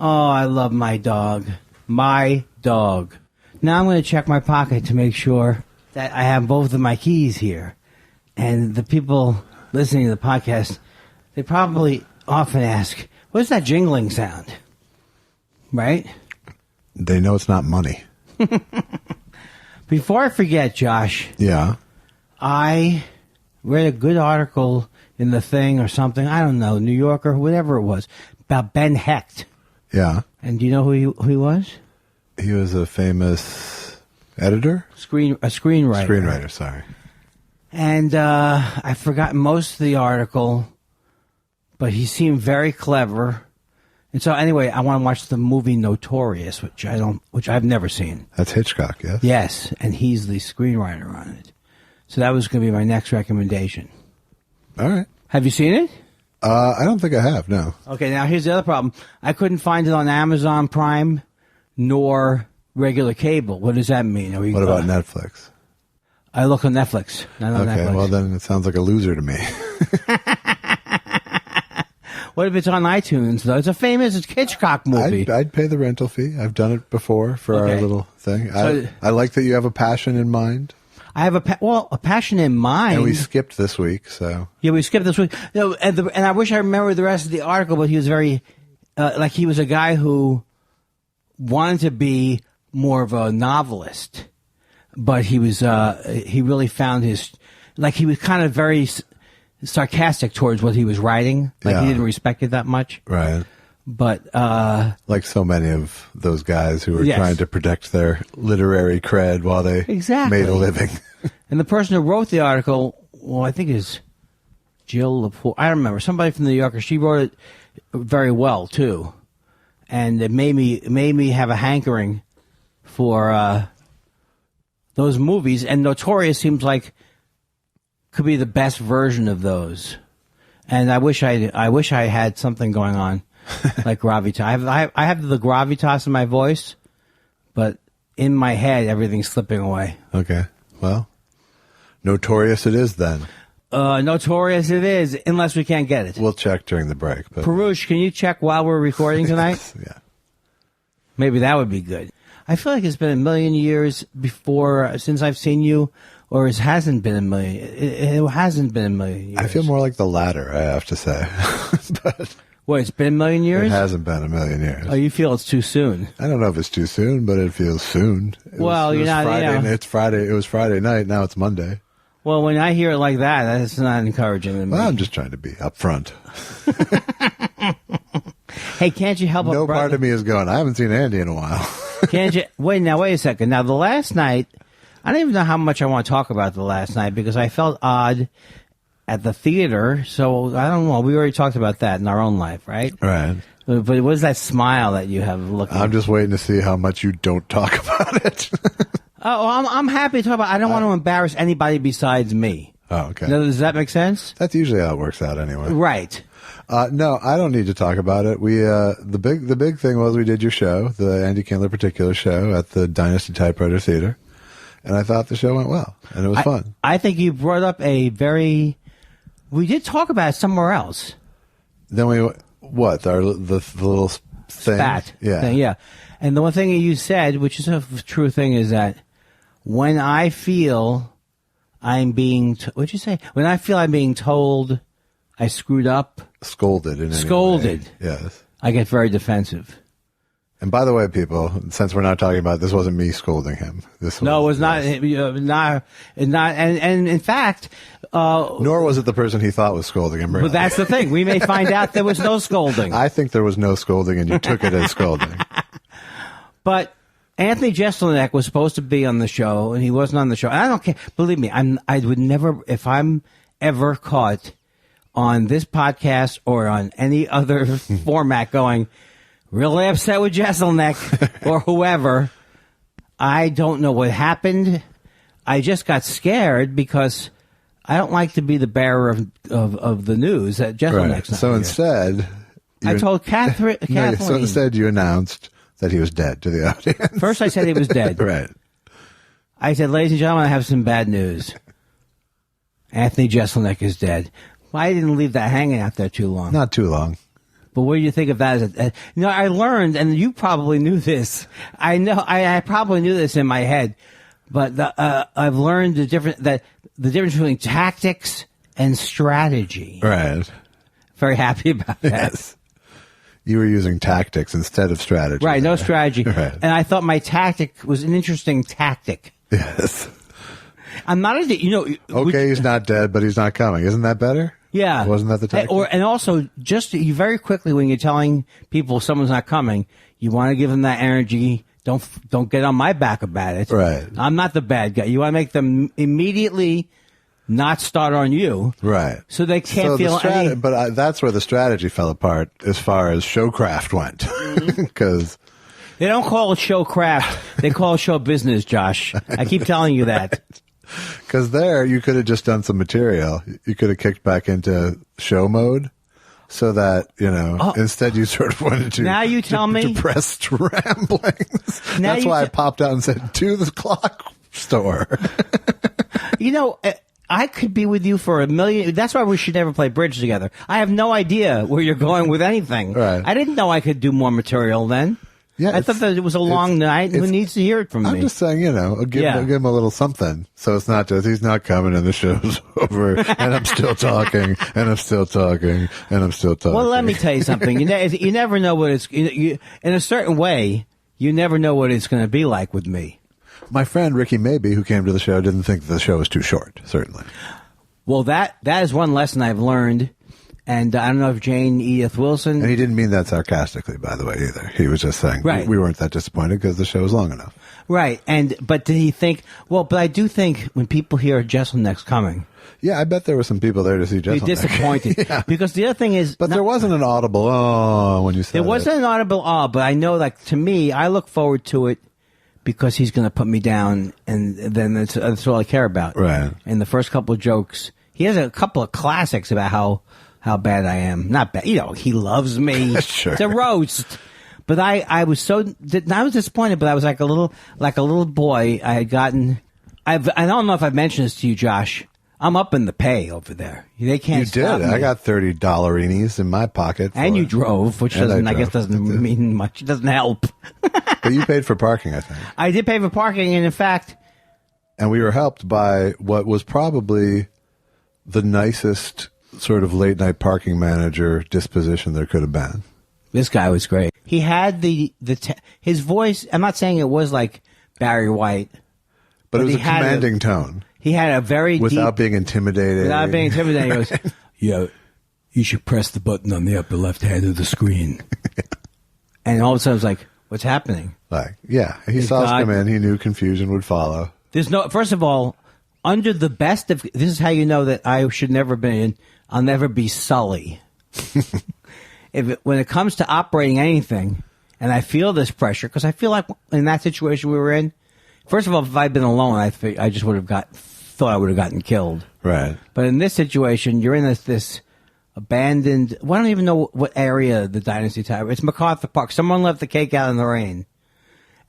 Oh, I love my dog. My dog. Now I'm going to check my pocket to make sure that I have both of my keys here. And the people listening to the podcast, they probably often ask, what's that jingling sound? Right? They know it's not money. Before I forget, Josh. Yeah. I read a good article in The Thing or something. I don't know, New Yorker, whatever it was, about Ben Hecht. Yeah. And do you know who he was? He was a famous editor? A screenwriter. Screenwriter, sorry. And I forgot most of the article, but he seemed very clever. And so anyway, I want to watch the movie Notorious, which I've never seen. That's Hitchcock, yes? Yes, and he's the screenwriter on it. So that was going to be my next recommendation. All right. Have you seen it? I don't think I have, no. Okay, now here's the other problem. I couldn't find it on Amazon Prime nor regular cable. What does that mean? What about Netflix? I look on Netflix. Not on Netflix. Okay, well then it sounds like a loser to me. What if it's on iTunes, though? It's a famous Hitchcock movie. I'd pay the rental fee. I've done it before for our little thing. I like that you have a passion in mind. I have a passion in mind. And we skipped this week, so. Yeah, we skipped this week. No, and I wish I remembered the rest of the article, but he was very, he was a guy who wanted to be more of a novelist, but he really found he was kind of very sarcastic towards what he was writing. He didn't respect it that much. Right. But like so many of those guys who were trying to protect their literary cred while they made a living. And the person who wrote the article, well, I think is Jill Lepore. I don't remember. Somebody from the New Yorker. She wrote it very well too, and it made me have a hankering for those movies. And Notorious seems like could be the best version of those. And I wish I had something going on. Like gravitas. I have the gravitas in my voice, but in my head, everything's slipping away. Okay. Well, Notorious it is then. Notorious it is, unless we can't get it. We'll check during the break. But... Perush, can you check while we're recording tonight? Yeah. Maybe that would be good. I feel like it's been a million years since I've seen you, or it hasn't been a million. It hasn't been a million years. I feel more like the latter, I have to say. But... What, it's been a million years? It hasn't been a million years. Oh, you feel it's too soon? I don't know if it's too soon, but it feels soon. It's Friday. It was Friday night. Now it's Monday. Well, when I hear it like that, that's not encouraging. Well, I'm just trying to be upfront. Hey, can't you help? No part of me is going, I haven't seen Andy in a while. Can't you? Wait a second. Now, the last night, I don't even know how much I want to talk about the last night because I felt odd at the theater, so I don't know. We already talked about that in our own life, right? Right. But what is that smile that you have looking? I'm just waiting to see how much you don't talk about it. I'm happy to talk about it. I don't want to embarrass anybody besides me. Oh, okay. Now, does that make sense? That's usually how it works out anyway. Right. No, I don't need to talk about it. We the big thing was we did your show, the Andy Kindler Particular show at the Dynasty Typewriter Theater, and I thought the show went well, and it was fun. I think you brought up we did talk about it somewhere else. Then the little thing? Spat. Yeah. Thing, yeah. And the one thing you said, which is a true thing, is that when I feel I'm being, what'd you say? When I feel I'm being told I screwed up. Scolded. Yes. I get very defensive. And by the way, people, since we're not talking about it, this wasn't me scolding him. It was not. And in fact, nor was it the person he thought was scolding him. Really. But that's the thing. We may find out there was no scolding. I think there was no scolding, and you took it as scolding. But Anthony Jeselnik was supposed to be on the show, and he wasn't on the show. And I don't care. Believe me, I would never, if I'm ever caught on this podcast or on any other format going, really upset with Jeselnik or whoever. I don't know what happened. I just got scared because I don't like to be the bearer of the news that Jeselnik's not So here. instead, I told Kathleen. So instead, you announced that he was dead to the audience. First, I said he was dead. Right. I said, ladies and gentlemen, I have some bad news. Anthony Jeselnik is dead. Well, I didn't leave that hanging out there too long. Not too long. But what do you think of that? I learned, and you probably knew this. I know I probably knew this in my head, but I've learned the difference between tactics and strategy. Right. Very happy about that. Yes. You were using tactics instead of strategy. Right, no strategy. Right. And I thought my tactic was an interesting tactic. Yes. I'm not He's not dead, but he's not coming. Isn't that better? Yeah. Wasn't that the tactic? And also, just you very quickly when you're telling people someone's not coming, you want to give them that energy. Don't get on my back about it. Right. I'm not the bad guy. You want to make them immediately not start on you. Right. So they can't feel any... But that's where the strategy fell apart as far as showcraft went. Because... They don't call it showcraft. They call it show business, Josh. I keep telling you that. Because there, you could have just done some material. You could have kicked back into show mode so that, instead you sort of went into now you tell me depressed ramblings. That's why I popped out and said, to the clock store. I could be with you for a million. That's why we should never play bridge together. I have no idea where you're going with anything. Right. I didn't know I could do more material then. Yeah, I thought that it was a long night. Who needs to hear it from me? I'm just saying, give him a little something. So it's not just, he's not coming and the show's over and I'm still talking and I'm still talking and I'm still talking. Well, let me tell you something. You never know what it's, in a certain way, you never know what it's going to be like with me. My friend Ricky Maybe, who came to the show, didn't think the show was too short, certainly. Well, that is one lesson I've learned. And I don't know if Jane Edith Wilson... And he didn't mean that sarcastically, by the way, either. He was just saying, right. We weren't that disappointed because the show was long enough. Right. But did he think... Well, but I do think when people hear Jesselneck's coming... Yeah, I bet there were some people there to see Jesselneck. Be disappointed. Yeah. Because the other thing is... But there wasn't an audible, when you said it. There wasn't an audible, but I know, to me, I look forward to it because he's going to put me down, and then that's all I care about. Right. And the first couple of jokes... He has a couple of classics about how bad I am. Not bad. He loves me. Sure. It's a roast. But I was disappointed, but I was like a little boy. I had gotten, I don't know if I've mentioned this to you, Josh. I'm up in the pay over there. They can't stop me. I got $30 in my pocket. And you drove, which I guess doesn't mean much. It doesn't help. But you paid for parking, I think. I did pay for parking, and in fact. And we were helped by what was probably the nicest sort of late night parking manager disposition there could have been. This guy was great. He had his voice. I'm not saying it was like Barry White, but it was a commanding tone. He had a very without being intimidating. Without being intimidating, he goes, "Yeah, you should press the button on the upper left hand of the screen." And all of a sudden, I was like, "What's happening?" He saw us come in. He knew confusion would follow. First of all, under the best of this is how you know that I should never be in. I'll never be Sully. When it comes to operating anything, and I feel this pressure, because I feel like in that situation we were in, first of all, if I'd been alone, I just would have thought I would have gotten killed. Right. But in this situation, you're in this abandoned, I don't even know what area the Dynasty Tower, it's MacArthur Park. Someone left the cake out in the rain.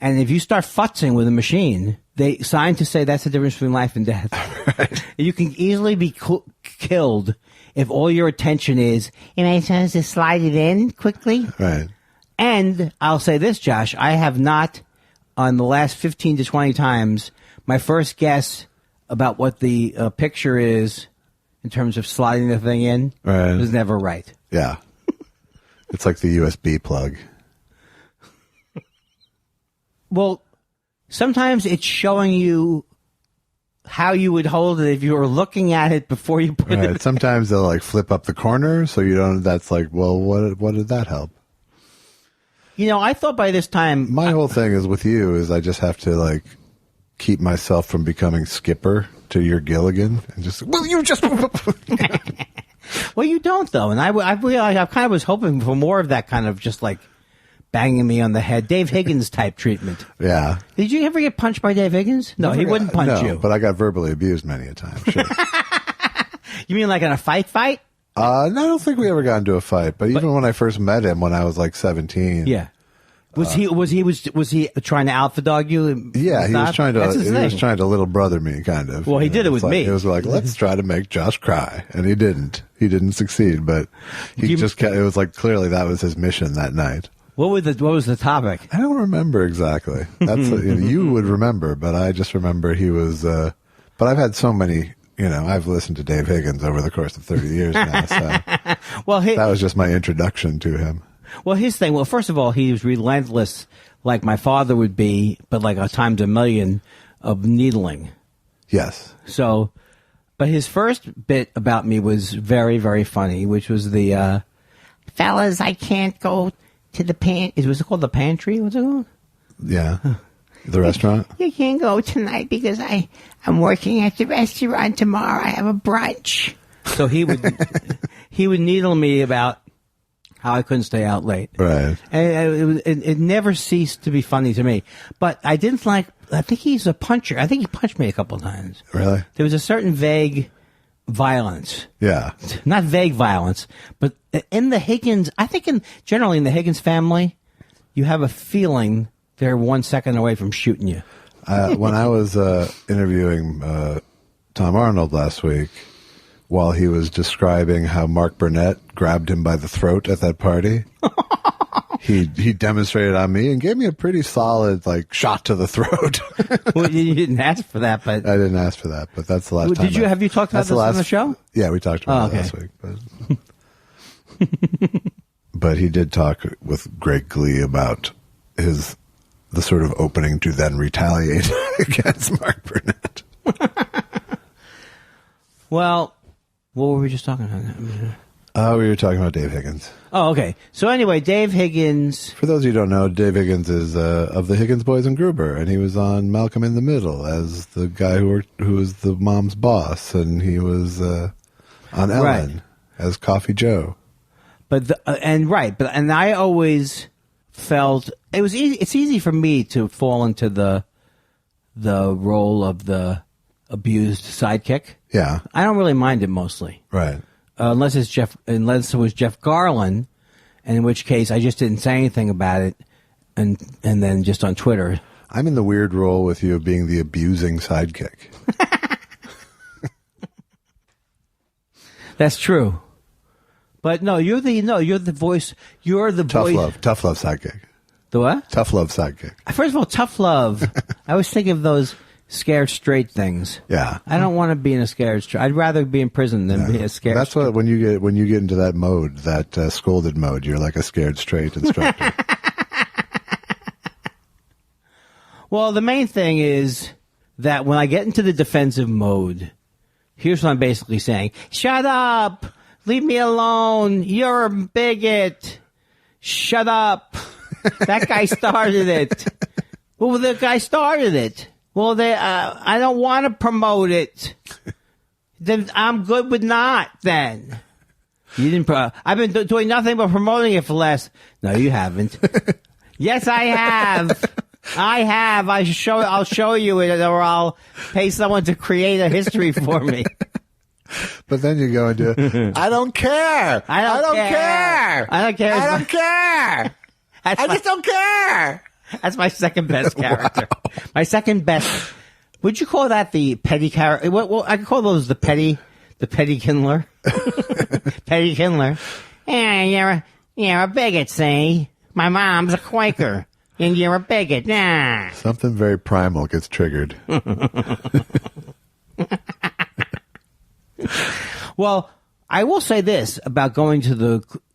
And if you start futzing with a machine, scientists say that's the difference between life and death. Right. You can easily be killed if all your attention is, am I supposed to slide it in quickly? Right. And I'll say this, Josh, I have not, on the last 15 to 20 times, my first guess about what the picture is in terms of sliding the thing in was never right. Yeah. It's like the USB plug. Well, sometimes it's showing you how you would hold it if you were looking at it before you put it. Sometimes they'll flip up the corner, so you don't. That's well, what did that help? I thought by this time my whole thing is with you is I just have to keep myself from becoming Skipper to your Gilligan and just you just. Well, you don't though, and I kind of was hoping for more of that kind of just banging me on the head, Dave Higgins type treatment. Yeah. Did you ever get punched by Dave Higgins? No, he wouldn't punch you. But I got verbally abused many a time. Sure. You mean like in a fight? No, I don't think we ever got into a fight. But even when I first met him, when I was 17, yeah, Was he trying to alpha dog you? Yeah, he was trying to. That's his He was thing. trying to little brother me, kind of. Well, he did it with It's like, me. It was like, let's try to make Josh cry, and he didn't. He didn't succeed, but he just kept. It was like clearly that was his mission that night. What was the topic? I don't remember exactly. That's you would remember, but I just remember he was. But I've had so many. I've listened to Dave Higgins over the course of 30 years now. So Well, that was just my introduction to him. Well, his thing. Well, first of all, he was relentless, like my father would be, but like a times a million of needling. Yes. So, but his first bit about me was very, very funny, which was the fellas, I can't go to the was it called the pantry? What's it called? Yeah. The restaurant? You can't go tonight because I'm working at the restaurant tomorrow. I have a brunch. So he would needle me about how I couldn't stay out late. Right. And it never ceased to be funny to me. But I didn't like, I think he's a puncher. I think he punched me a couple of times. Really? There was a certain vague violence. Yeah. Not vague violence, but in the Higgins, I think generally in the Higgins family, you have a feeling they're 1 second away from shooting you. When I was interviewing Tom Arnold last week, while he was describing how Mark Burnett grabbed him by the throat at that party, he demonstrated on me and gave me a pretty solid shot to the throat. Well, you didn't ask for that, but I didn't ask for that, but that's the last time. Have you talked about this on the show? Yeah, we talked about it last week. But he did talk with great glee about the sort of opening to then retaliate against Mark Burnett. Well, what were we just talking about? We were talking about Dave Higgins. Oh, okay. So anyway, Dave Higgins. For those of you who don't know, Dave Higgins is of the Higgins Boys and Gruber, and he was on Malcolm in the Middle as the guy who was the mom's boss, and he was on Ellen as Coffee Joe. But I always felt it was easy. It's easy for me to fall into the role of the abused sidekick. Yeah, I don't really mind it mostly, right? Unless it was Jeff Garlin, and in which case I just didn't say anything about it, and then just on Twitter. I'm in the weird role with you of being the abusing sidekick. That's true. But you're the voice. You're the voice. Tough love sidekick. The what? Tough love sidekick. First of all, tough love. I was thinking of those scared straight things. Yeah. I don't want to be in a scared straight. I'd rather be in prison than be a scared. That's what when you get into that mode, that scolded mode, you're like a scared straight instructor. Well, the main thing is that when I get into the defensive mode, here's what I'm basically saying: shut up. Leave me alone. You're a bigot. Shut up. That guy started it. Well, the guy started it. Well, I don't want to promote it. Then I'm good with not. Then you didn't. I've been doing nothing but promoting it for less. No, you haven't. Yes, I have. I have. I'll show you it, or I'll pay someone to create a history for me. But then you go into, I don't care. I don't care. I don't care. I don't care. I just don't care. That's my second best character. My second best. Would you call that the petty character? Well, I could call those the petty Kindler. Petty Kindler. Yeah, you're a bigot, see? My mom's a Quaker, and you're a bigot. Nah. Something very primal gets triggered. Well, I will say this about going to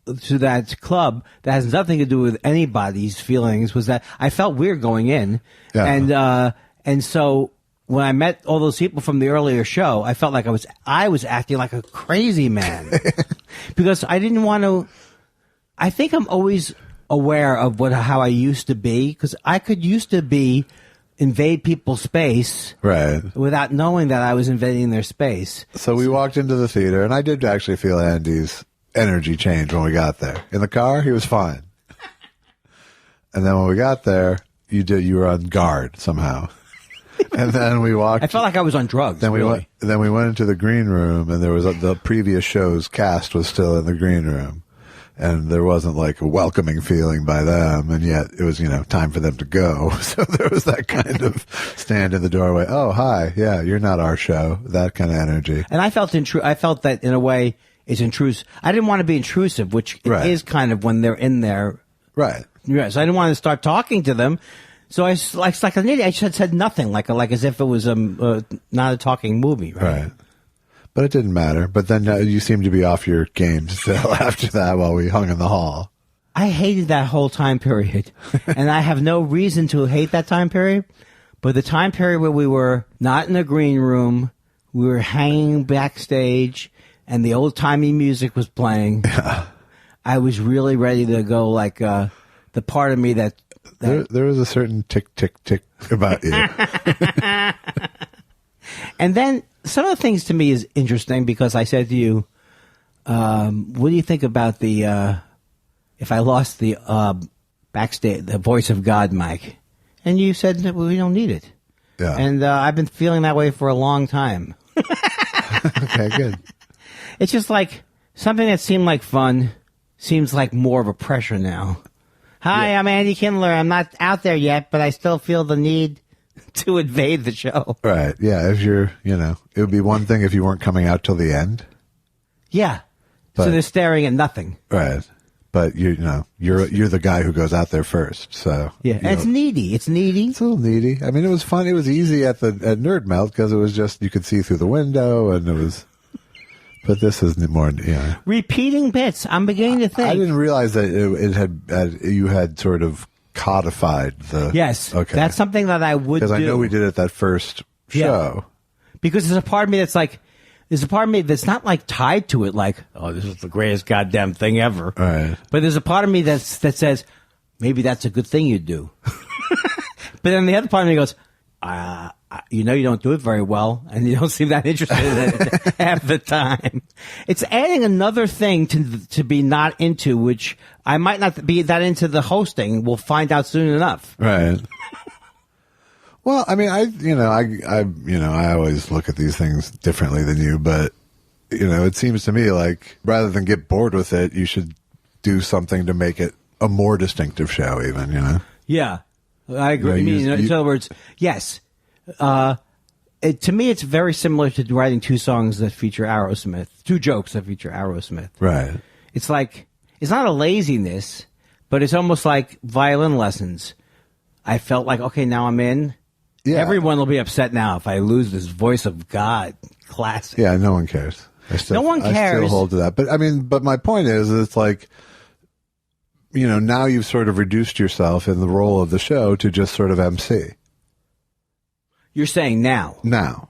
that club that has nothing to do with anybody's feelings, was that I felt weird going in. Yeah. And so when I met all those people from the earlier show, I felt like I was acting like a crazy man because I didn't want to. I think I'm always aware of how I used to be, because I used to invade people's space, right, without knowing that I was invading their space. So we walked into the theater, and I did actually feel Andy's energy change when we got there. In the car, he was fine, and then when we got there, you were on guard somehow. And then we walked. I felt like I was on drugs. Then we went into the green room, and there was the previous show's cast was still in the green room. And there wasn't like a welcoming feeling by them, and yet it was, time for them to go. So there was that kind of stand in the doorway. Oh, hi. Yeah, you're not our show. That kind of energy. And I felt that in a way is intrusive. I didn't want to be intrusive, which Right. is kind of when they're in there. Right. Yeah, so I didn't want to start talking to them. So I like an idiot. I just said nothing, like as if it was not a talking movie. Right. But it didn't matter. But then you seemed to be off your game still after that while we hung in the hall. I hated that whole time period. And I have no reason to hate that time period. But the time period where we were not in a green room, we were hanging backstage, and the old-timey music was playing. Yeah. I was really ready to go like the part of me that there was a certain tick, tick, tick about you. And then some of the things to me is interesting because I said to you, what do you think about the if I lost the backstage, the voice of God mic? And you said that we don't need it. Yeah. And I've been feeling that way for a long time. Okay, good. It's just like something that seemed like fun seems like more of a pressure now. Hi, I'm Andy Kindler. I'm not out there yet, but I still feel the need to invade the show. Right. Yeah. If you're, it would be one thing if you weren't coming out till the end. Yeah. But- so they're staring at nothing. Right. But you're the guy who goes out there first. So Yeah. And it's needy. It's needy. It's a little needy. I mean, it was fun. It was easy at Nerd Melt because it was just you could see through the window and it was. But this is more, Repeating bits. I'm beginning to think. I didn't realize that you had sort of codified the. Yes. Okay. That's something that I would do. Because I know we did it that first show. Because there's a part of me that's like, there's a part of me that's not like tied to it, like, oh, this is the greatest goddamn thing ever. Right. But there's a part of me that says, maybe that's a good thing you do. But then the other part of me goes, you don't do it very well, and you don't seem that interested in it half the time. It's adding another thing to be not into, which I might not be that into the hosting. We'll find out soon enough. Right. Well, I mean, I always look at these things differently than you, but it seems to me like rather than get bored with it, you should do something to make it a more distinctive show, even. Yeah, I agree. In other words, yes. To me, it's very similar to writing two songs that feature Aerosmith, two jokes that feature Aerosmith. Right. It's like, it's not a laziness, but it's almost like violin lessons. I felt like, okay, now I'm in. Yeah. Everyone will be upset now if I lose this voice of God classic. Yeah, no one cares. No one cares. I still hold to that. But my point is, it's like, now you've sort of reduced yourself in the role of the show to just sort of MC. You're saying now. Now.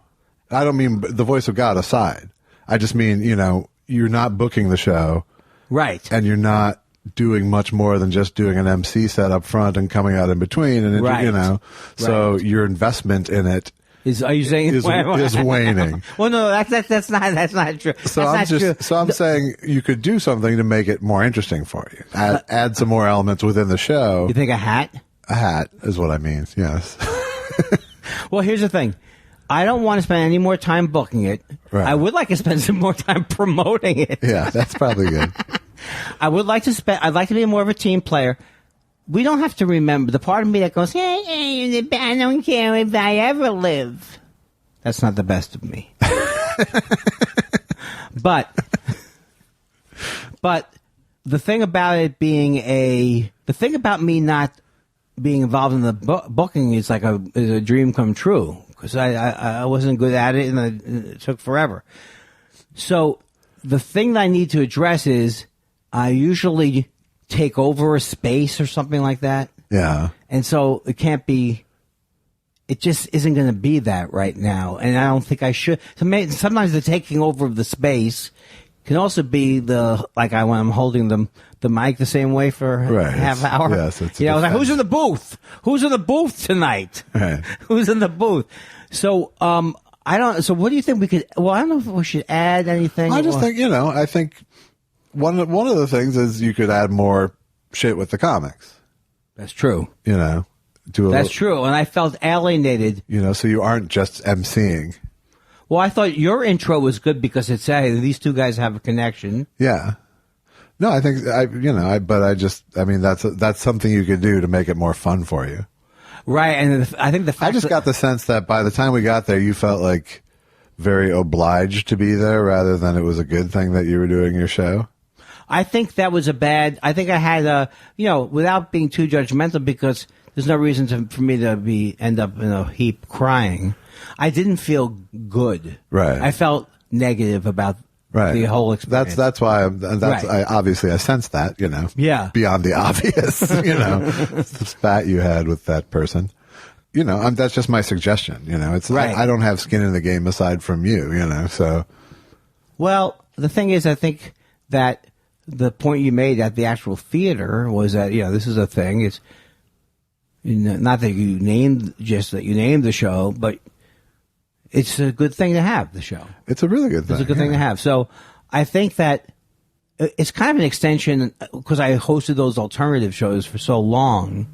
I don't mean the voice of God aside. I just mean, you're not booking the show. Right. And you're not doing much more than just doing an MC set up front and coming out in between. And, Right. So your investment in it are you saying is waning. Well, no, that's not true. So I'm saying you could do something to make it more interesting for you. Add some more elements within the show. You think a hat? A hat is what I mean. Yes. Well, here's the thing. I don't want to spend any more time booking it. Right. I would like to spend some more time promoting it. Yeah, that's probably good. I'd like to be more of a team player. We don't have to remember the part of me that goes, hey, I don't care if I ever live. That's not the best of me. But the thing about it being the thing about me not being involved in the booking is like is a dream come true because I wasn't good at it and it took forever. So the thing that I need to address is I usually take over a space or something like that. Yeah. And so it just isn't going to be that right now. And I don't think I should. So sometimes the taking over of the space can also be when I'm holding the mic the same way for a half hour. Yes, it's I was like, who's in the booth? Who's in the booth tonight? Right. Who's in the booth? So, so what do you think we could, I don't know if we should add anything. I just think, I think one of the things is you could add more shit with the comics. That's true. That's true. And I felt alienated. So you aren't just emceeing. Well, I thought your intro was good because it said, hey, these two guys have a connection. Yeah. No, I think that's something you could do to make it more fun for you. Right, and I think the fact I just got the sense that by the time we got there, you felt like very obliged to be there rather than it was a good thing that you were doing your show. I think that was I think I had without being too judgmental, because there's no reason for me to end up in a heap crying. I didn't feel good. Right. I felt negative about the whole experience. That's why I sense that, Yeah. beyond the obvious, the spat you had with that person. That's just my suggestion. It's right. I don't have skin in the game aside from you. So. Well, the thing is, I think that the point you made at the actual theater was that this is a thing. It's not that you named the show, but it's a good thing to have the show. It's a really good thing. It's a good thing to have. So I think that it's kind of an extension, because I hosted those alternative shows for so long.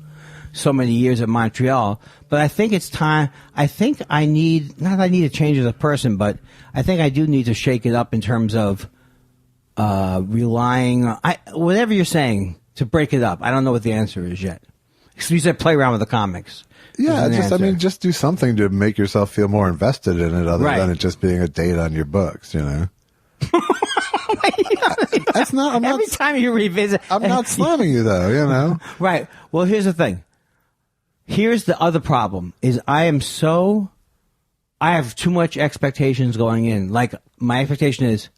So many years at Montreal, but I think it's time. I think I need to change as a person, but I think I do need to shake it up in terms of relying on whatever you're saying to break it up. I don't know what the answer is yet. You said play around with the comics. Yeah, just do something to make yourself feel more invested in it, other than it just being a date on your books. That's not. Every time you revisit, I'm not slamming you though. Right. Well, here's the thing. Here's the other problem: is I have too much expectations going in. Like, my expectation is,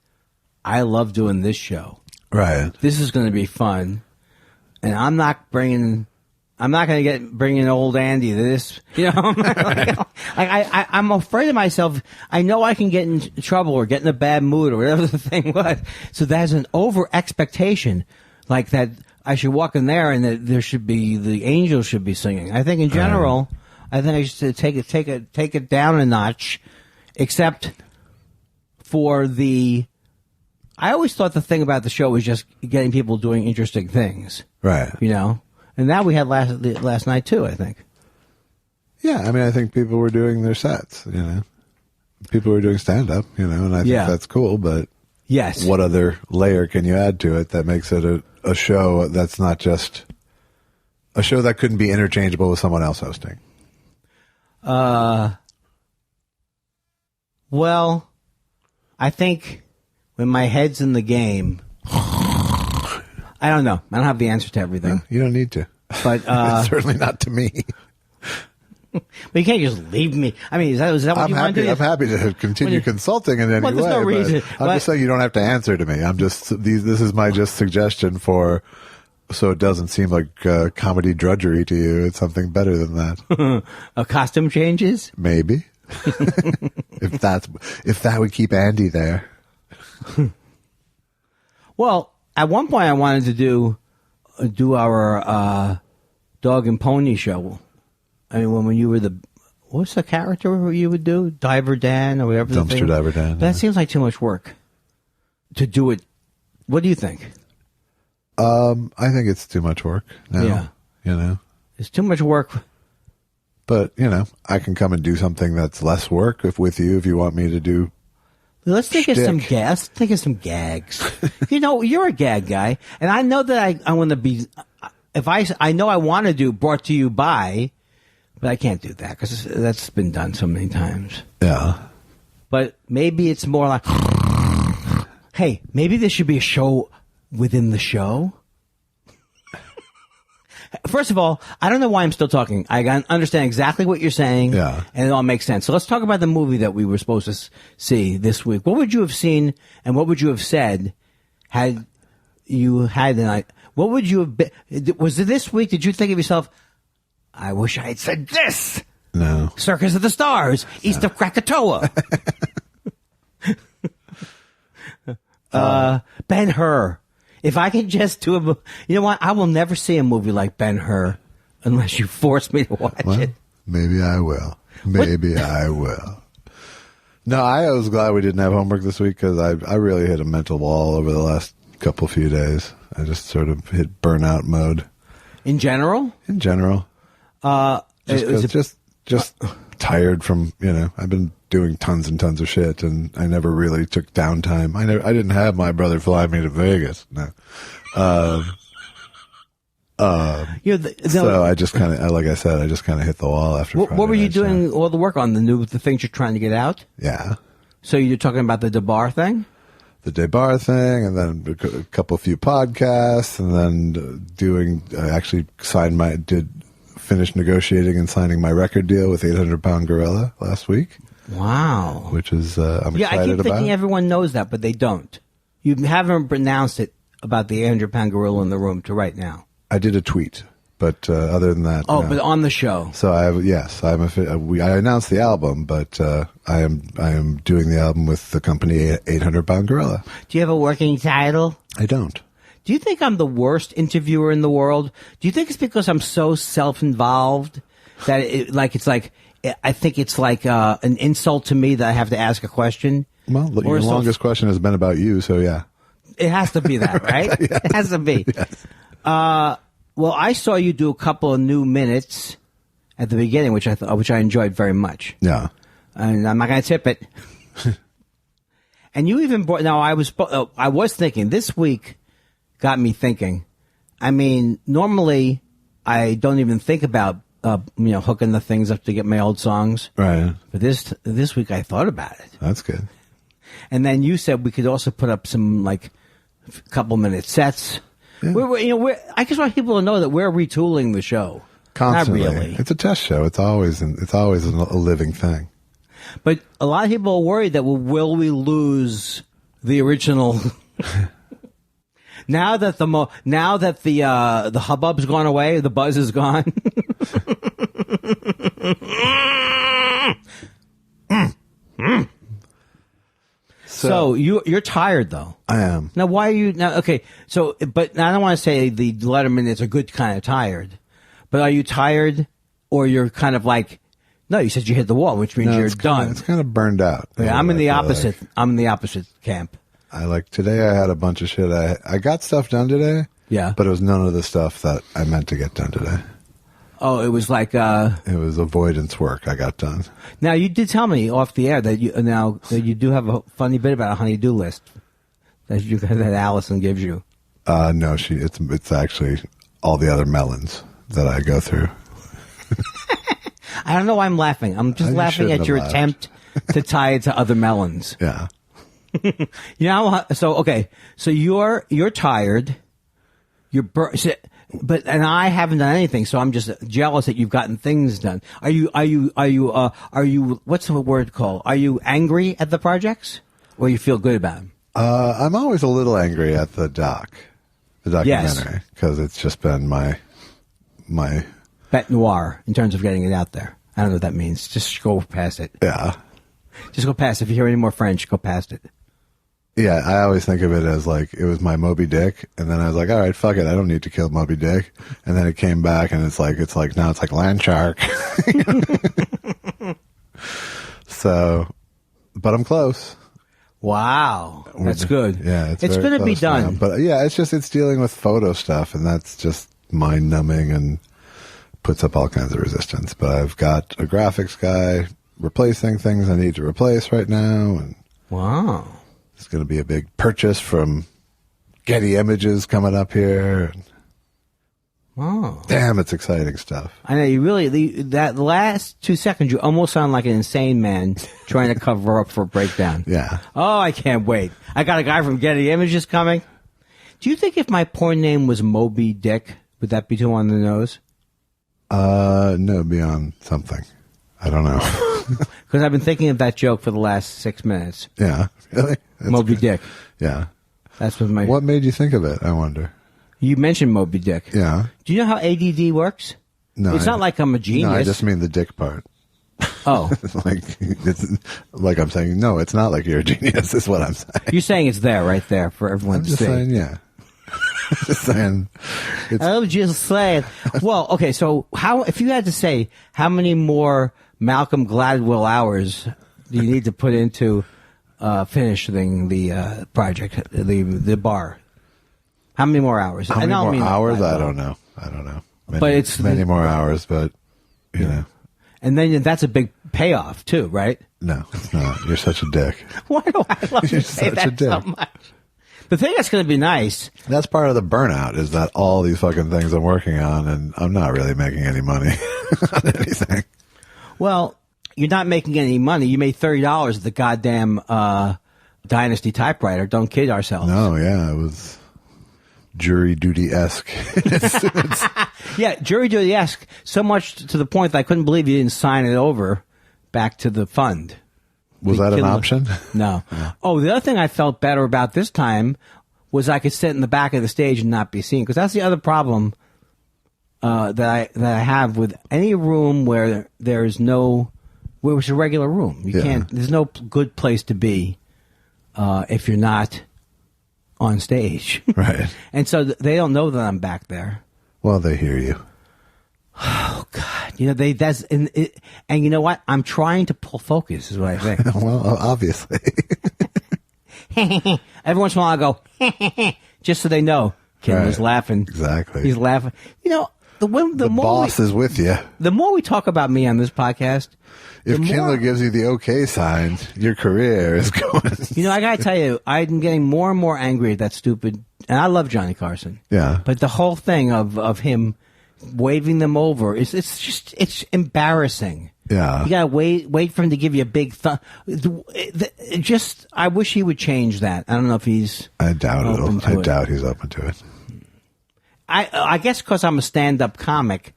I love doing this show. Right. This is going to be fun, and I'm not going to bringing old Andy to this. I'm afraid of myself. I know I can get in trouble or get in a bad mood or whatever the thing was. So that's an over expectation, like that. I should walk in there and that the angels should be singing. I think in general, I should take it down a notch, except for I always thought the thing about the show was just getting people doing interesting things. Right. And that we had last night too, I think. Yeah, I think people were doing their sets, People were doing stand-up, and I think that's cool, but yes, what other layer can you add to it that makes it a show that's not just a show that couldn't be interchangeable with someone else hosting? Well, I think when my head's in the game, I don't know. I don't have the answer to everything. No, you don't need to. But certainly not to me. But you can't just leave me. Is that what you want to do? I'm happy to continue consulting in any way. There's no reason. I'm just saying you don't have to answer to me. This is my just suggestion so it doesn't seem like comedy drudgery to you. It's something better than that. Costume changes? Maybe. if that would keep Andy there. Well, at one point I wanted to do our dog and pony show. When you were what's the character you would do? Diver Dan or whatever. Dumpster Diver Dan. That seems like too much work to do it. What do you think? I think it's too much work now. Yeah. It's too much work. But, I can come and do something that's less work with you if you want me to do. Let's think of some gags. Think of some gags. You're a gag guy, and I know that I want to be. If I know I want to do brought to you by, but I can't do that because that's been done so many times. Yeah. But maybe it's more like, hey, maybe there should be a show within the show. First of all, I don't know why I'm still talking. I understand exactly what you're saying, and it all makes sense. So let's talk about the movie that we were supposed to see this week. What would you have seen, and what would you have said had you had the night? What would you have been? Was it this week? Did you think of yourself, I wish I had said this? No. Circus of the Stars, East of Krakatoa. Ben-Hur. If I could just do you know what? I will never see a movie like Ben-Hur unless you force me to watch it. Maybe I will. I will. No, I was glad we didn't have homework this week because I really hit a mental wall over the last few days. I just sort of hit burnout mode. In general? In general. Just tired from, I've been doing tons and tons of shit, and I never really took downtime. I didn't have my brother fly me to Vegas. No. So I just kind of, like I said, I just kind of hit the wall after. What were you doing all the work on? The things you're trying to get out? Yeah. So you're talking about the DeBar thing? The DeBar thing, and then a few podcasts, and then finished negotiating and signing my record deal with 800 Pound Gorilla last week. Wow. Which is, I'm excited about. I keep thinking everyone knows that, but they don't. You haven't pronounced it about the 800 Pound Gorilla in the room to right now. I did a tweet, but other than that, no. But on the show. So I announced the album, but I am doing the album with the company 800 Pound Gorilla. Do you have a working title? I don't. Do you think I'm the worst interviewer in the world? Do you think it's because I'm so self-involved that I think it's like an insult to me that I have to ask a question? Well, your longest question has been about you, so yeah. It has to be that, right? Yes. It has to be. Yes. Well, I saw you do a couple of new minutes at the beginning, which I enjoyed very much. Yeah. And I'm not going to tip it. And you even brought. Now I was thinking this week got me thinking. I mean, normally I don't even think about hooking the things up to get my old songs. Right. But this week I thought about it. That's good. And then you said we could also put up some couple minute sets. Yeah. I just want people to know that we're retooling the show. Constantly. Not really. It's a test show. It's always a living thing. But a lot of people are worried that will we lose the original? Now that the hubbub's gone away, the buzz is gone. So you're tired though. I am. Now why are you now? Okay, so but I don't want to say the Letterman is a good kind of tired, but are you tired or you're kind of like? No, you said you hit the wall, which means you're done. It's kind of burned out. Yeah, I'm in the opposite. I'm in the opposite camp. Today I had a bunch of shit. I got stuff done today. Yeah. But it was none of the stuff that I meant to get done today. Oh, it was like it was avoidance work I got done. Now you did tell me off the air that you do have a funny bit about a honey-do list that Allison gives you. No, it's actually all the other melons that I go through. I don't know why I'm laughing. I'm just laughing at your attempt to tie it to other melons. Yeah. So you're tired. But I haven't done anything, so I'm just jealous that you've gotten things done. Are you what's the word called? Are you angry at the projects, or you feel good about them? I'm always a little angry at the documentary, because it's just been my bête noire in terms of getting it out there. I don't know what that means. Just go past it. Yeah. Just go past it. If you hear any more French, go past it. Yeah, I always think of it as like it was my Moby Dick, and then I was like, all right, fuck it, I don't need to kill Moby Dick. And then it came back, and it's like now it's like Land Shark. So, but I'm close. Wow, that's good. Yeah, it's going to be done. Now. But yeah, it's dealing with photo stuff, and that's just mind numbing and puts up all kinds of resistance. But I've got a graphics guy replacing things I need to replace right now, and wow. It's going to be a big purchase from Getty Images coming up here. Oh. Damn, it's exciting stuff. I know, you really, that last 2 seconds, you almost sound like an insane man trying to cover up for a breakdown. Yeah. Oh, I can't wait. I got a guy from Getty Images coming. Do you think if my porn name was Moby Dick, would that be too on the nose? No, beyond something. I don't know. Because I've been thinking of that joke for the last 6 minutes. Yeah. Really? Moby Dick. Yeah. What made you think of it, I wonder? You mentioned Moby Dick. Yeah. Do you know how ADD works? No. It's not like I'm a genius. No, I just mean the dick part. Oh. it's like I'm saying, no, it's not like you're a genius, is what I'm saying. You're saying it's there, right there, for everyone to see. I'm just saying, yeah. Just saying. I'm just saying. Well, okay, so if you had to say, how many more Malcolm Gladwell hours do you need to put into finishing the project, the bar? How many more hours? How many more hours? I don't know. But it's many more hours, but you know. And then that's a big payoff, too, right? No, it's not. You're such a dick. Why do I love You're to say such a that dick. so much? The thing that's going to be nice. That's part of the burnout, is that all these fucking things I'm working on, and I'm not really making any money on anything. Well, you're not making any money. You made $30 at the goddamn Dynasty typewriter. Don't kid ourselves. No, yeah, it was jury duty-esque. Yeah, jury duty-esque. So much to the point that I couldn't believe you didn't sign it over back to the fund. Was that an option? No. Oh, the other thing I felt better about this time was I could sit in the back of the stage and not be seen. Because that's the other problem that I have with any room where there's no, where it's a regular room. You can't. There's no good place to be if you're not on stage. Right. And so they don't know that I'm back there. Well, they hear you. Oh God! You know and you know what? I'm trying to pull focus. Is what I think. Well, obviously. Every once in a while, I go just so they know. Kindler's laughing. Exactly. He's laughing. You know, the more boss is with you. The more we talk about me on this podcast, if Kindler gives you the okay sign, your career is going. You know, I gotta tell you, I'm getting more and more angry at that stupid. And I love Johnny Carson. Yeah. But the whole thing of him waving them over it's embarrassing. Yeah. You gotta wait for him to give you a big I wish he would change that. I don't know if he's. I doubt I doubt he's open to it. I guess because I'm a stand-up comic,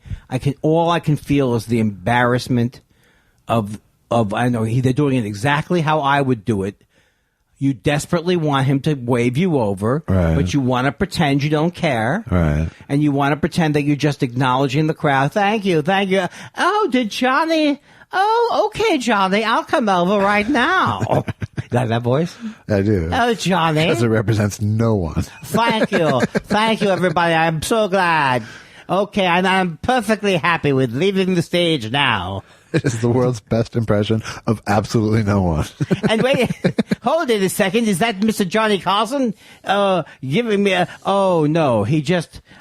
all I can feel is the embarrassment of I know they're doing it exactly how I would do it. You desperately want him to wave you over, right. But you want to pretend you don't care. Right. And you want to pretend that you're just acknowledging the crowd. Thank you. Oh, did Johnny? Oh, okay, Johnny. I'll come over right now. That voice? I do. Oh, Johnny. Because it represents no one. Thank you. Thank you, everybody. I'm so glad. Okay, and I'm perfectly happy with leaving the stage now. It is the world's best impression of absolutely no one. And wait, hold it a second. Is that Mr. Johnny Carson giving me oh, no.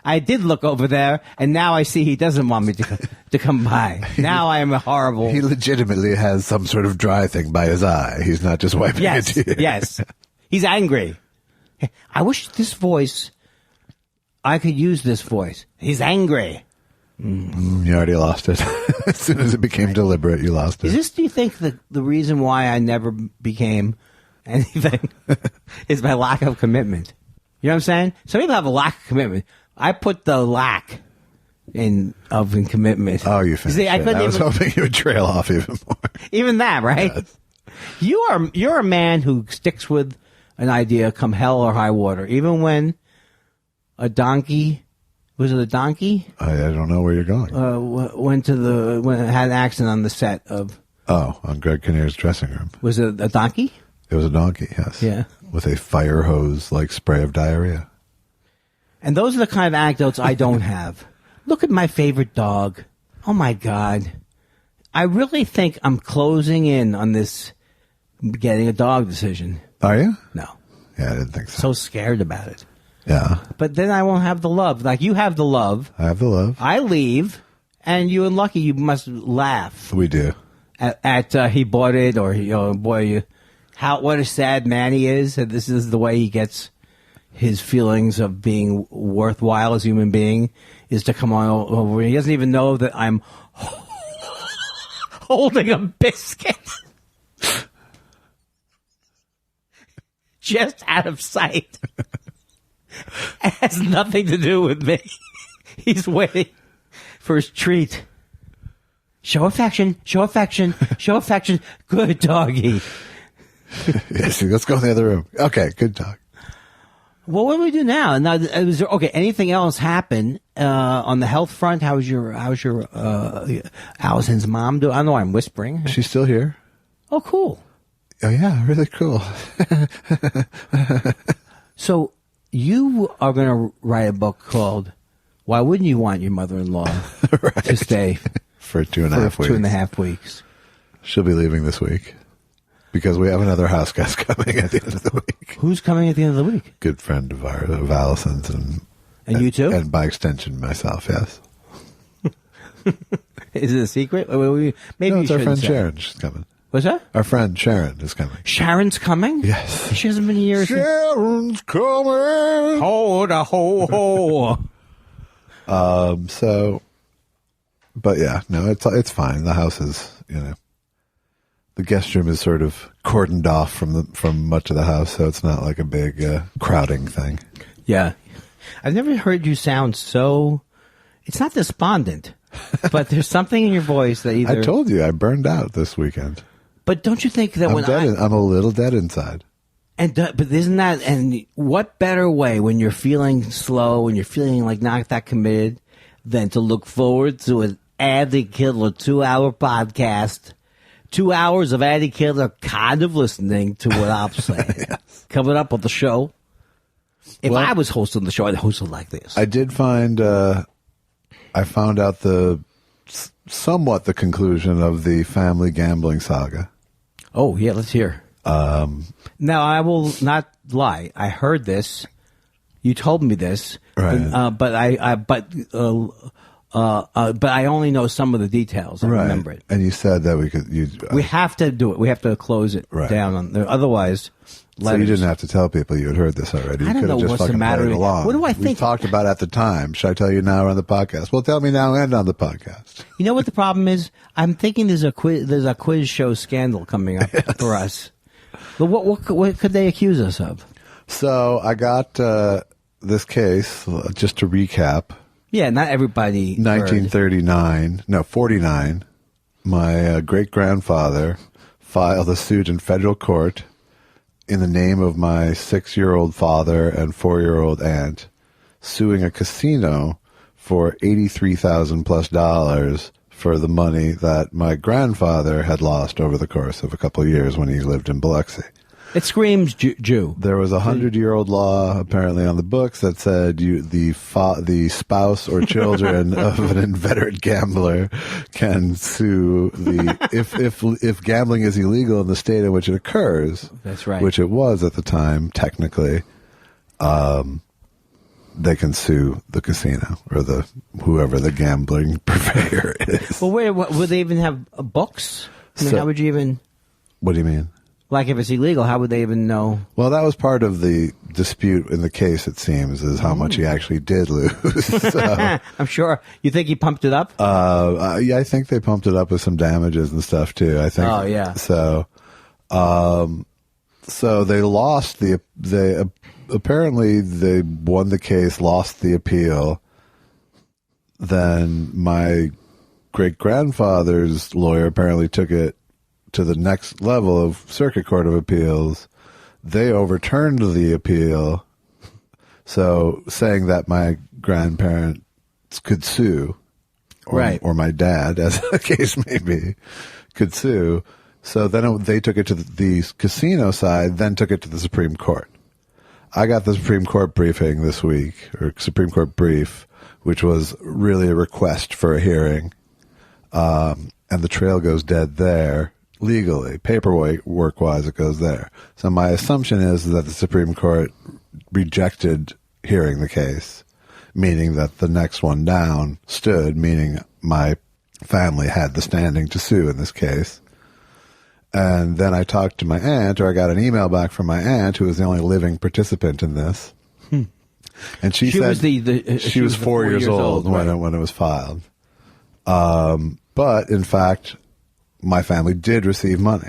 I did look over there, and now I see he doesn't want me to come by. Now I am a horrible. He legitimately has some sort of dry thing by his eye. He's not just wiping a tear. Yes. He's angry. I wish I could use this voice. He's angry. You already lost it. As soon as it became deliberate, you lost it. Is this, do you think, the reason why I never became anything is my lack of commitment? You know what I'm saying? Some people have a lack of commitment. I put the lack in commitment. Oh, you finished it. I was hoping you would trail off even more. Even that, right? Yes. You're a man who sticks with an idea come hell or high water. Even when a donkey... Was it a donkey? I don't know where you're going. When it had an accident on the set of. Oh, on Greg Kinnear's dressing room. Was it a donkey? It was a donkey, yes. Yeah. With a fire hose like spray of diarrhea. And those are the kind of anecdotes I don't have. Look at my favorite dog. Oh my God. I really think I'm closing in on this getting a dog decision. Are you? No. Yeah, I didn't think so. So scared about it. Yeah. But then I won't have the love. Like you have the love. I have the love. I leave, and you and Lucky, you must laugh. We do. At he bought it, or what a sad man he is. And this is the way he gets his feelings of being worthwhile as a human being, is to come on over. He doesn't even know that I'm holding a biscuit. Just out of sight. It has nothing to do with me. He's waiting for his treat. Show affection, show affection, show affection. Good doggy. Yes, let's go in the other room. Okay, good dog. Well, what do we do now? Now, is there anything else happen on the health front? How's your Allison's mom doing? I know I'm whispering. She's still here. Oh, cool. Oh yeah, really cool. So you are going to write a book called "Why Wouldn't You Want Your Mother-in-Law right. to Stay for 2.5 weeks?" She'll be leaving this week because we have another house guest coming at the end of the week. Who's coming at the end of the week? Good friend of ours, of Allison's, and you too, and by extension myself. Yes. Is it a secret? Maybe No, you it's our shouldn't friend say. Sharon. She's coming. What's that? Our friend Sharon is coming. Sharon's coming? Yes. She hasn't been here since. Sharon's coming. Ho da ho ho. So, but yeah, no, it's fine. The house is, the guest room is sort of cordoned off from much of the house, so it's not like a big crowding thing. Yeah. I've never heard you sound so. It's not despondent, but there's something in your voice that either. I told you I burned out this weekend. But don't you think that I'm a little dead inside. But isn't that, and what better way when you're feeling slow, when you're feeling like not that committed, than to look forward to an Addy Kindler 2-hour podcast, 2 hours of Addy Kindler kind of listening to what I'm saying. Yes. Coming up on the show. If I was hosting the show, I'd host it like this. I did find, I found out somewhat the conclusion of the family gambling saga. Oh, yeah, let's hear. Now, I will not lie. I heard this. You told me this. Right. But I only know some of the details. I remember it. And you said that we have to do it. We have to close it down on there. Otherwise, so you didn't have to tell people you had heard this already. You I don't could have know just what's the fucking matter. played along. What do I We think? talked about it at the time. Should I tell you now or on the podcast? Well, tell me now and on the podcast. You know what the problem is? I'm thinking there's a quiz show scandal coming up for us. But what could they accuse us of? So I got this case, just to recap. Yeah, not everybody. 49. My great-grandfather filed a suit in federal court in the name of my 6-year-old father and 4-year-old aunt, suing a casino for $83,000 plus for the money that my grandfather had lost over the course of a couple of years when he lived in Biloxi. It screams Jew. There was a 100-year-old law apparently on the books that said the spouse or children of an inveterate gambler can sue if gambling is illegal in the state in which it occurs. That's right. Which it was at the time, technically. They can sue the casino or whoever the gambling purveyor is. Well, would they even have books? I mean, how would you even? What do you mean? Like, if it's illegal, how would they even know? Well, that was part of the dispute in the case, it seems, is how much he actually did lose. So, I'm sure. You think he pumped it up? Yeah, I think they pumped it up with some damages and stuff, too. I think. Oh, yeah. So, so they lost apparently they won the case, lost the appeal. Then my great-grandfather's lawyer apparently took it to the next level of Circuit Court of Appeals. They overturned the appeal, so saying that my grandparents could sue, or my dad, as the case may be, could sue. So then they took it to the casino side, then took it to the Supreme Court. I got the Supreme Court briefing this week, or Supreme Court brief, which was really a request for a hearing, and the trail goes dead there. Legally, paperwork-wise, it goes there. So my assumption is that the Supreme Court rejected hearing the case, meaning that the next one down stood, meaning my family had the standing to sue in this case. And then I talked to my aunt, or I got an email back from my aunt, who was the only living participant in this. And she said she was 4 years old when it was filed. But in fact, my family did receive money.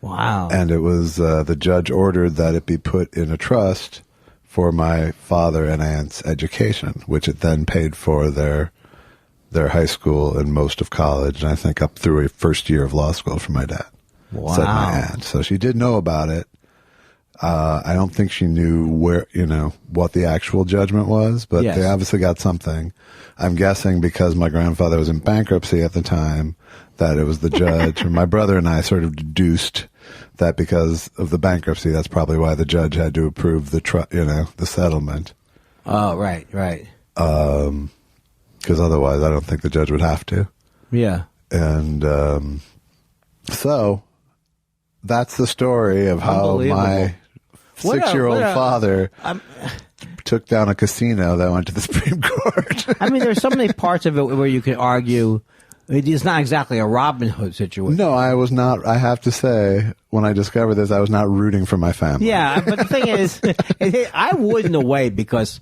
Wow. And it was the judge ordered that it be put in a trust for my father and aunt's education, which it then paid for their high school and most of college, and I think up through a first year of law school for my dad. Wow. Said my aunt. So she did know about it. I don't think she knew what the actual judgment was, but they obviously got something. I'm guessing because my grandfather was in bankruptcy at the time, that it was the judge. My brother and I sort of deduced that because of the bankruptcy, that's probably why the judge had to approve the settlement. Oh, right. Because otherwise, I don't think the judge would have to. Yeah. And so that's the story of how my 6-year-old father took down a casino that went to the Supreme Court. I mean, there's so many parts of it where you could argue It's not exactly a Robin Hood situation. No, I was not. I have to say, when I discovered this, I was not rooting for my family. Yeah, but the thing is, I would in a way because,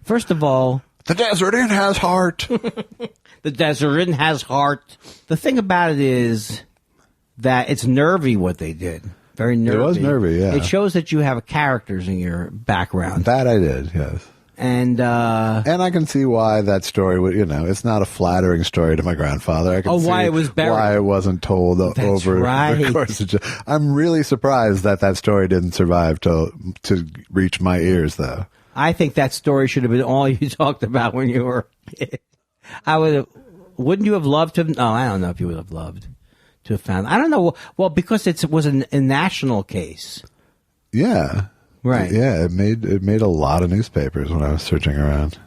first of all, the desert inn has heart. the desert inn has heart. The thing about it is that it's nervy what they did. Very nervy. It was nervy, yeah. It shows that you have characters in your background. That I did, yes. And I can see why that story would, it's not a flattering story to my grandfather. I can see why it was buried. Why it wasn't told over the course of I'm really surprised that story didn't survive to reach my ears, though. I think that story should have been all you talked about when you were a kid. Wouldn't you have loved to? No, I don't know if you would have loved to have found. I don't know. Well, because it was a national case. Yeah. Right. Yeah, it made a lot of newspapers when I was searching around.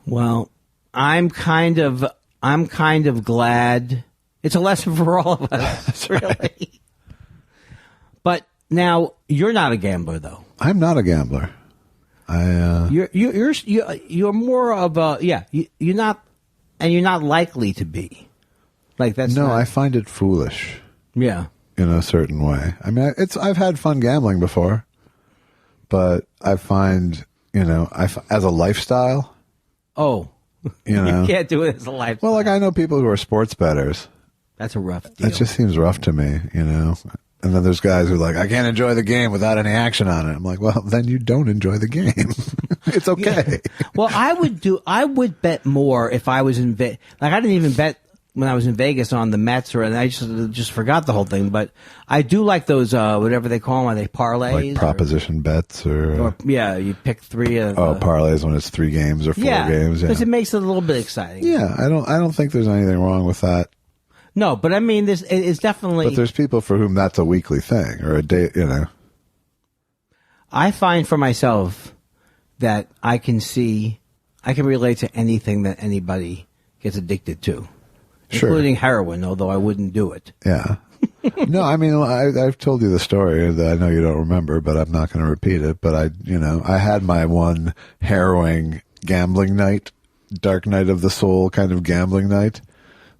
Well, I'm kind of glad. It's a lesson for all of us, really. Right. But now you're not a gambler, though. I'm not a gambler. You're more of a you're not, and you're not likely to be. Like that's no. I find it foolish. Yeah. In a certain way. I mean, I've had fun gambling before. But I find, as a lifestyle. Oh, you can't do it as a lifestyle. Well, like I know people who are sports bettors. That's a rough deal. That just seems rough to me, And then there's guys who are like, I can't enjoy the game without any action on it. I'm like, well, then you don't enjoy the game. It's okay. Yeah. Well, I would bet more if I was in Vegas. Like I didn't even bet when I was in Vegas on the Mets, and I just forgot the whole thing. But I do like those whatever they call them. Are they parlays? Like proposition bets, or you pick three of. Parlays when it's 3 games or 4 games. Yeah, because it makes it a little bit exciting. Yeah, I don't think there's anything wrong with that. No, but I mean, it's definitely. But there's people for whom that's a weekly thing or a day. I find for myself that I can relate to anything that anybody gets addicted to. Sure. Including heroin, although I wouldn't do it. Yeah. No, I mean, I've told you the story that I know you don't remember, but I'm not going to repeat it. But I had my one harrowing gambling night, dark night of the soul kind of gambling night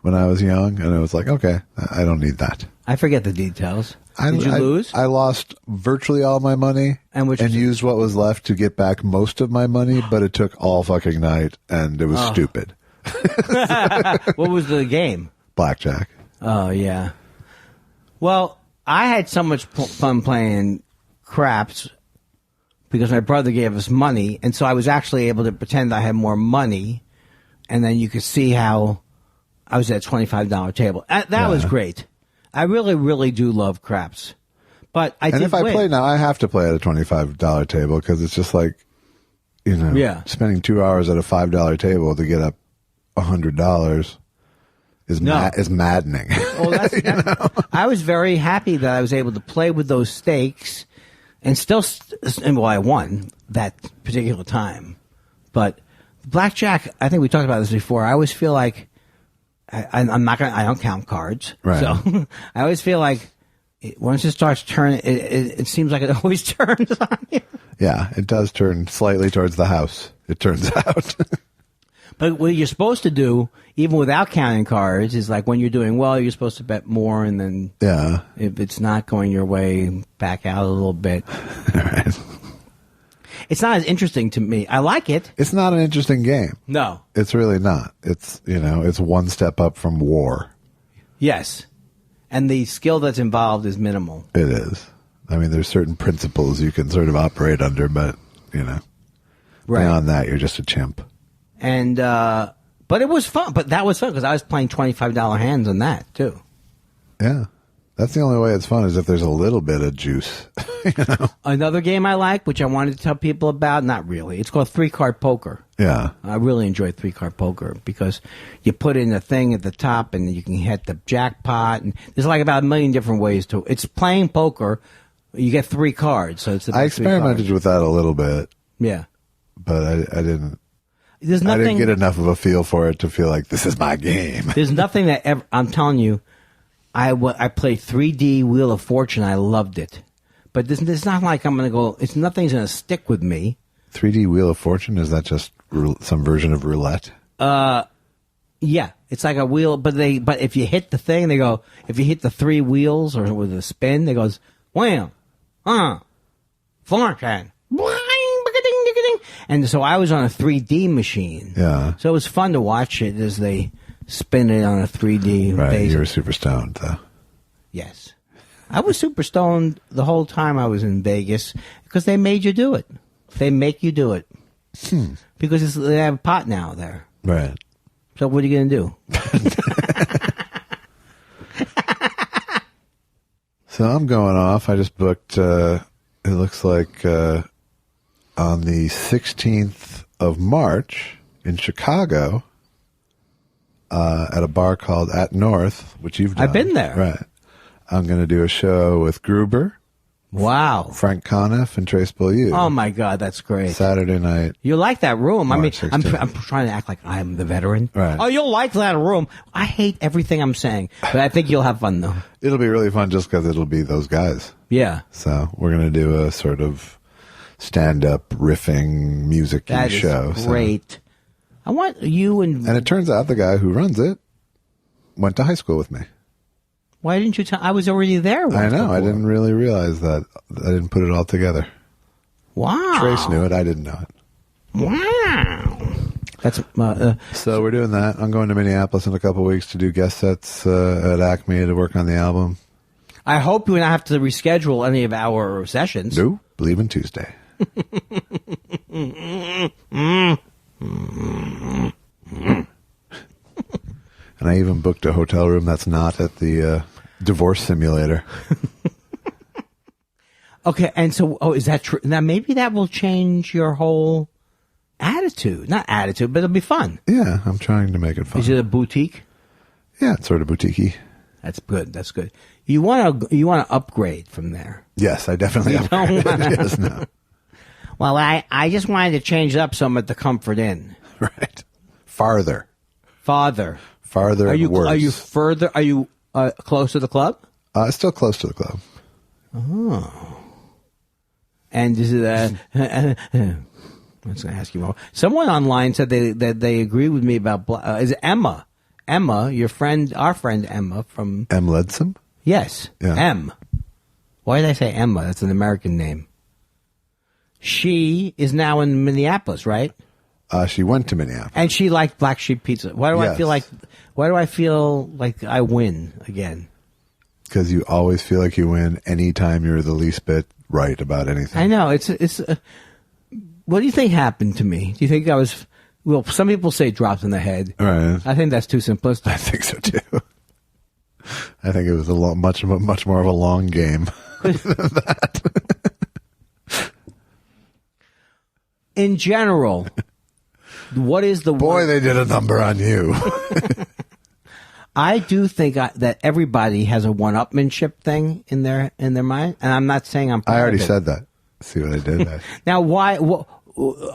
when I was young. And I was like, okay, I don't need that. I forget the details. Did you lose? I lost virtually all my money and used what was left to get back most of my money, but it took all fucking night and it was stupid. What was the game? Blackjack. Oh, yeah. Well, I had so much fun playing craps because my brother gave us money, and so I was actually able to pretend I had more money, and then you could see how I was at a $25 table. That was great. I really, really do love craps. But I if I play now, I have to play at a $25 table because it's just like, spending 2 hours at a $5 table to get up $100 is maddening. Well, I was very happy that I was able to play with those stakes, and I won that particular time. But blackjack, I think we talked about this before. I always feel like I don't count cards, right. So I always feel like once it starts turning, it seems like it always turns on you. Yeah, it does turn slightly towards the house. It turns out. But what you're supposed to do, even without counting cards, is like when you're doing well, you're supposed to bet more, and then if it's not going your way, back out a little bit. Right. It's not as interesting to me. I like it. It's not an interesting game. No. It's really not. It's, it's one step up from war. Yes. And the skill that's involved is minimal. It is. I mean, there's certain principles you can sort of operate under, but, beyond that, you're just a chimp. And, but it was fun. But that was fun because I was playing $25 hands on that, too. Yeah. That's the only way it's fun is if there's a little bit of juice. Another game I like, which I wanted to tell people about, not really. It's called 3-card poker. Yeah. I really enjoy 3-card poker because you put in a thing at the top and you can hit the jackpot. And there's like about 1 million different ways to. It's playing poker. You get 3 cards, so it's. I experimented with that a little bit. Yeah. But I didn't. There's nothing. I didn't get enough of a feel for it to feel like this is my game. There's nothing that ever. I'm telling you. I played 3D Wheel of Fortune. I loved it. But it's not like I'm going to go, nothing's going to stick with me. 3D Wheel of Fortune, is that just some version of roulette? Yeah. It's like a wheel, but if you hit the thing, they go. If you hit the 3 wheels or with a spin, they goes wham, fortune, and so I was on a 3D machine. Yeah. So it was fun to watch it as they spin it on a 3D. Right. basis. You were super stoned, though. Yes. I was super stoned the whole time I was in Vegas because they made you do it. They make you do it. Because they have pot now there. Right. So what are you going to do? So I'm going off. I just booked, it looks like on the 16th of March in Chicago at a bar called At North, which you've done. I've been there. Right. I'm going to do a show with Gruber, Wow. Frank Conniff, and Trace Beaulieu. Oh, my God. That's great. Saturday night. You like that room. March I'm 16th. trying to act like I'm the veteran. Right. Oh, you'll like that room. I hate everything I'm saying, but I think you'll have fun, though. It'll be really fun just because it'll be those guys. Yeah. So we're going to do a sort of stand-up riffing music-y That is show. great. I want you And it turns out the guy who runs it went to high school with me. Why didn't you tell? I was already there. I know. Before. I didn't really realize that. I didn't put it all together. Wow. Trace knew it. I didn't know it. Wow. That's So we're doing that. I'm going to Minneapolis in a couple of weeks to do guest sets at Acme to work on the album. I hope you don't have to reschedule any of our sessions. No, believe in Tuesday. And I even booked a hotel room that's not at the divorce simulator. Okay, and so, is that true? Now, maybe that will change your whole attitude. Not attitude, but it'll be fun. Yeah, I'm trying to make it fun. Is it a boutique? Yeah, it's sort of boutique-y. That's good. That's good. You want to upgrade from there. Yes, I definitely upgraded. Yes, no. Well, I just wanted to change it up some at the Comfort Inn. Right. Farther. Farther. Farther and worse. Are you further? Are you close to the club? Still close to the club. Oh. And is it I was going to ask you more. Someone online said that they agree with me about is it Emma? Emma, your friend, our friend Emma from M. Ledsome? Yes, Yeah. M. Why did I say Emma? That's an American name. She is now in Minneapolis, right? She went to Minneapolis. And she liked Black Sheep Pizza. Why do I feel like I win again? Because you always feel like you win anytime you're the least bit right about anything. I know. It's what do you think happened to me? Do you think I was, well, some people say dropped in the head. Right. I think that's too simplistic. I think so too. I think it was much more of a long game than that. In general, what is the Boy, they did a number on you. I do think that everybody has a one-upmanship thing in their mind, and I'm not saying I'm. I already said that. See what I did there? Now, why?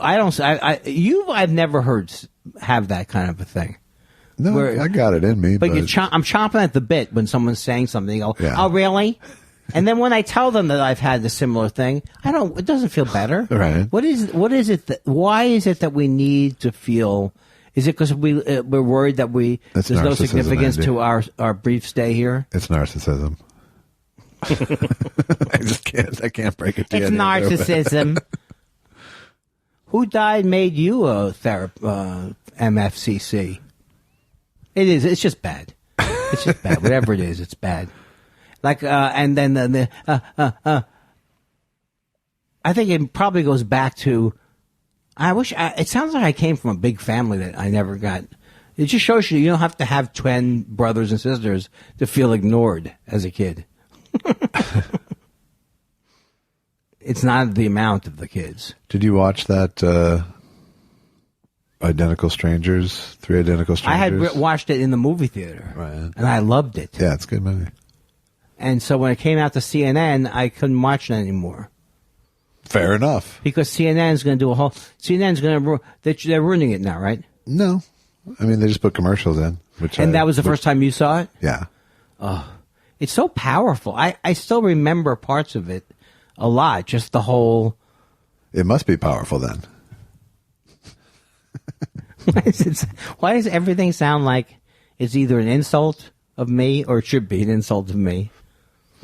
I don't. I've never heard have that kind of a thing. No, I got it in me. But I'm chomping at the bit when someone's saying something. You go, Yeah. "Oh, really?" And then when I tell them that I've had a similar thing, it doesn't feel better. Right. What is it why is it that we need to feel? Is it because we're worried that That's there's no narcissism, significance Andy. to our brief stay here? It's narcissism. I just can't. I can't break it to you. It's narcissism. Who died made you a MFCC? It is. It's just bad. It's just bad. Whatever it is, it's bad. Like, and then I think it probably goes back to. It sounds like I came from a big family that I never got. It just shows you don't have to have 10 brothers and sisters to feel ignored as a kid. It's not the amount of the kids. Did you watch that Identical Strangers? 3 Identical Strangers? I had watched it in the movie theater, Right. and I loved it. Yeah, it's a good movie. And so when it came out to CNN, I couldn't watch it anymore. Fair enough. Because CNN's going to do CNN's going to, they're ruining it now, right? No. I mean, they just put commercials in. That was the first time you saw it? Yeah. It's so powerful. I still remember parts of it a lot, just the whole... It must be powerful then. Why does everything sound like it's either an insult of me or it should be an insult of me.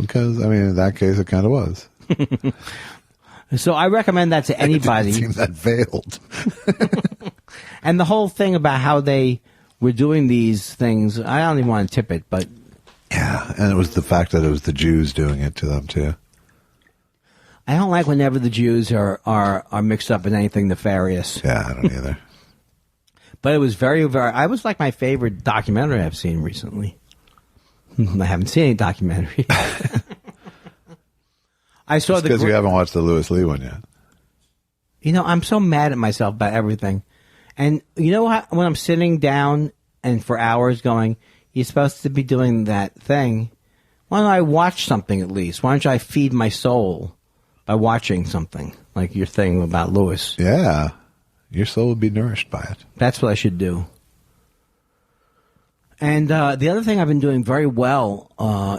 Because, I mean, in that case, it kind of was. So I recommend that to anybody. It didn't seem that veiled. And the whole thing about how they were doing these things, I don't even want to tip it, but... Yeah, and it was the fact that it was the Jews doing it to them, too. I don't like whenever the Jews are mixed up in anything nefarious. Yeah, I don't either. But it was very, very... I was like my favorite documentary I've seen recently. I haven't seen any documentary. I saw because you haven't watched the Louis Lee one yet. You know, I'm so mad at myself about everything. And you know what? When I'm sitting down and for hours going, you're supposed to be doing that thing. Why don't I watch something at least? Why don't I feed my soul by watching something like your thing about Louis? Yeah. Your soul would be nourished by it. That's what I should do. And the other thing I've been doing very well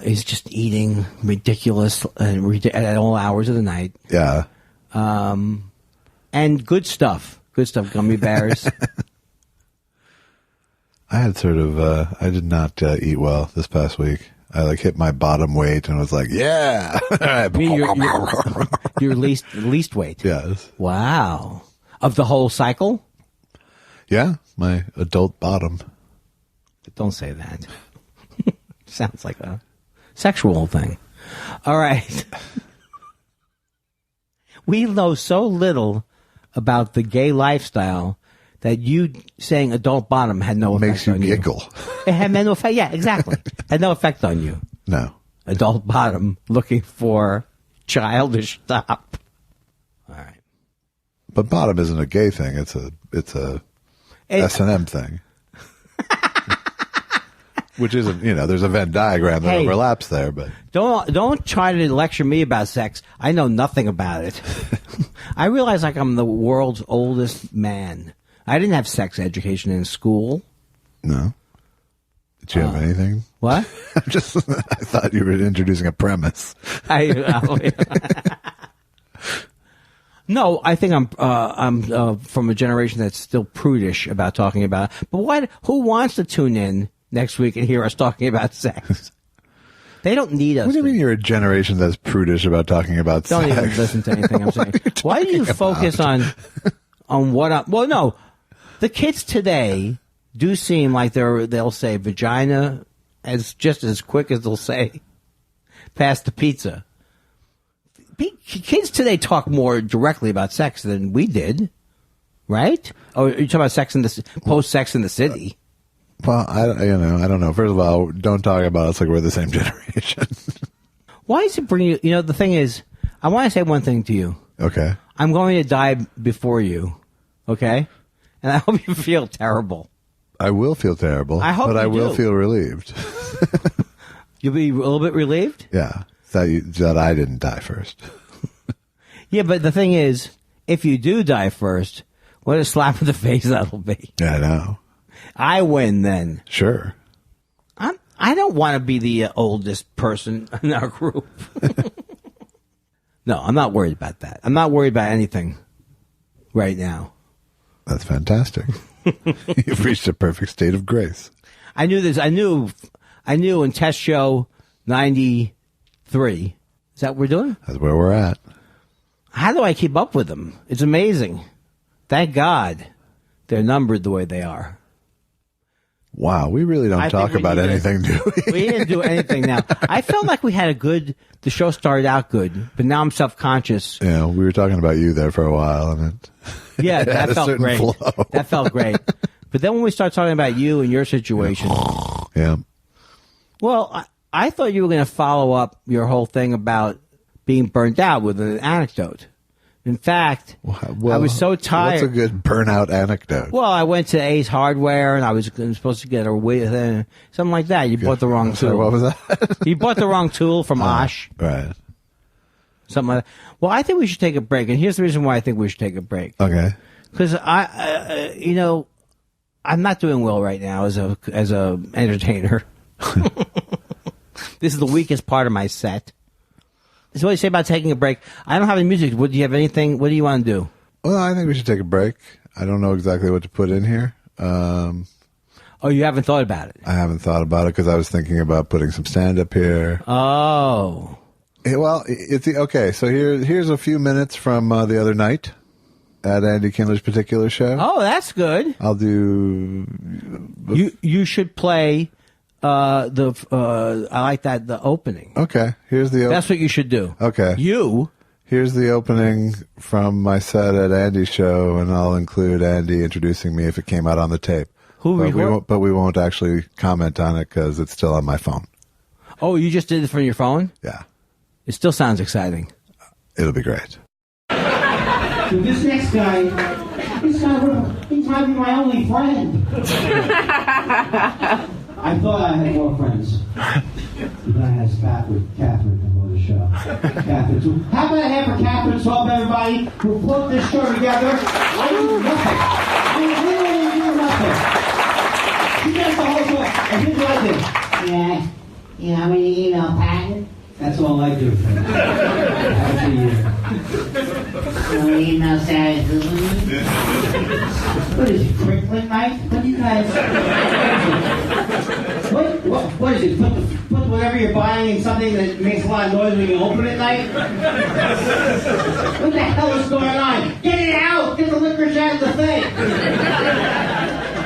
is just eating ridiculous at all hours of the night. Yeah. And good stuff. Good stuff, gummy bears. I had sort of, I did not eat well this past week. I like hit my bottom weight and was like, yeah. Your least weight. Yes. Wow. Of the whole cycle? Yeah, my adult bottom. Don't say that. Sounds like a sexual thing. All right. We know so little about the gay lifestyle that you saying adult bottom had no effect on you. Makes you giggle. It had no effect. Yeah, exactly. Had no effect on you. No. Adult bottom looking for childish top. All right. But bottom isn't a gay thing. It's a S&M thing. Which isn't, there's a Venn diagram that overlaps there, but don't try to lecture me about sex. I know nothing about it. I realize like I'm the world's oldest man. I didn't have sex education in school. No. Did you have anything? What? I thought you were introducing a premise. No, I think I'm from a generation that's still prudish about talking about it. But who wants to tune in next week and hear us talking about sex? They don't need us. What do you mean you're a generation that's prudish about talking about sex? Don't even listen to anything I'm saying. Why do you focus on what well, no. The kids today do seem like they'll say vagina just as quick as they'll say pass the pizza. Kids today talk more directly about sex than we did, right? Or are you talking about sex post-Sex in the City? Well, I don't know. First of all, don't talk about us like we're the same generation. Why does it bring you? The thing is, I want to say one thing to you. Okay. I'm going to die before you, okay? And I hope you feel terrible. I will feel terrible, but I will feel relieved. You'll be a little bit relieved? Yeah, that I didn't die first. Yeah, but the thing is, if you do die first, what a slap in the face that'll be. Yeah, I know. I win then. Sure. I don't want to be the oldest person in our group. No, I'm not worried about that. I'm not worried about anything right now. That's fantastic. You've reached a perfect state of grace. I knew this. I knew in test show 93. Is that what we're doing? That's where we're at. How do I keep up with them? It's amazing. Thank God they're numbered the way they are. Wow, we really don't talk about anything, do we? We didn't do anything now. I felt like we had the show started out good, but now I'm self-conscious. Yeah, we were talking about you there for a while, and yeah, that felt great. Flow. That felt great. But then when we start talking about you and your situation. Yeah. Well, I thought you were going to follow up your whole thing about being burnt out with an anecdote. In fact, I was so tired. What's a good burnout anecdote? Well, I went to Ace Hardware, and I was supposed to get a wig, something like that. You bought the wrong tool. What was that? You bought the wrong tool from Osh. Right. Something like that. Well, I think we should take a break, and here's the reason why I think we should take a break. Okay. Because I'm not doing well right now as a entertainer. This is the weakest part of my set. So what do you say about taking a break? I don't have any music. Do you have anything? What do you want to do? Well, I think we should take a break. I don't know exactly what to put in here. Oh, you haven't thought about it? I haven't thought about it because I was thinking about putting some stand-up here. Oh. Well, okay, so here's a few minutes from the other night at Andy Kindler's particular show. Oh, that's good. I'll do... You should play I like that, the opening. Okay, here's the... That's what you should do. Okay. Here's the opening from my set at Andy's show, and I'll include Andy introducing me if it came out on the tape. But we won't actually comment on it because it's still on my phone. Oh, you just did it from your phone? Yeah. It still sounds exciting. It'll be great. So this next guy, he might be my only friend. I thought I had more friends. But I had a spat with Catherine before the show. Catherine, so how about a hand for Catherine to help everybody who put this show together? I do nothing. I literally do nothing. She does the whole show. And here's what I do. Yeah. You know how many email patent? That's all I do. How many email status? What is it, crinkling night? What do you guys... What is it? Put whatever you're buying in something that makes a lot of noise when you open it at night? What the hell is going on? Get it out! Get the licorice out of the thing!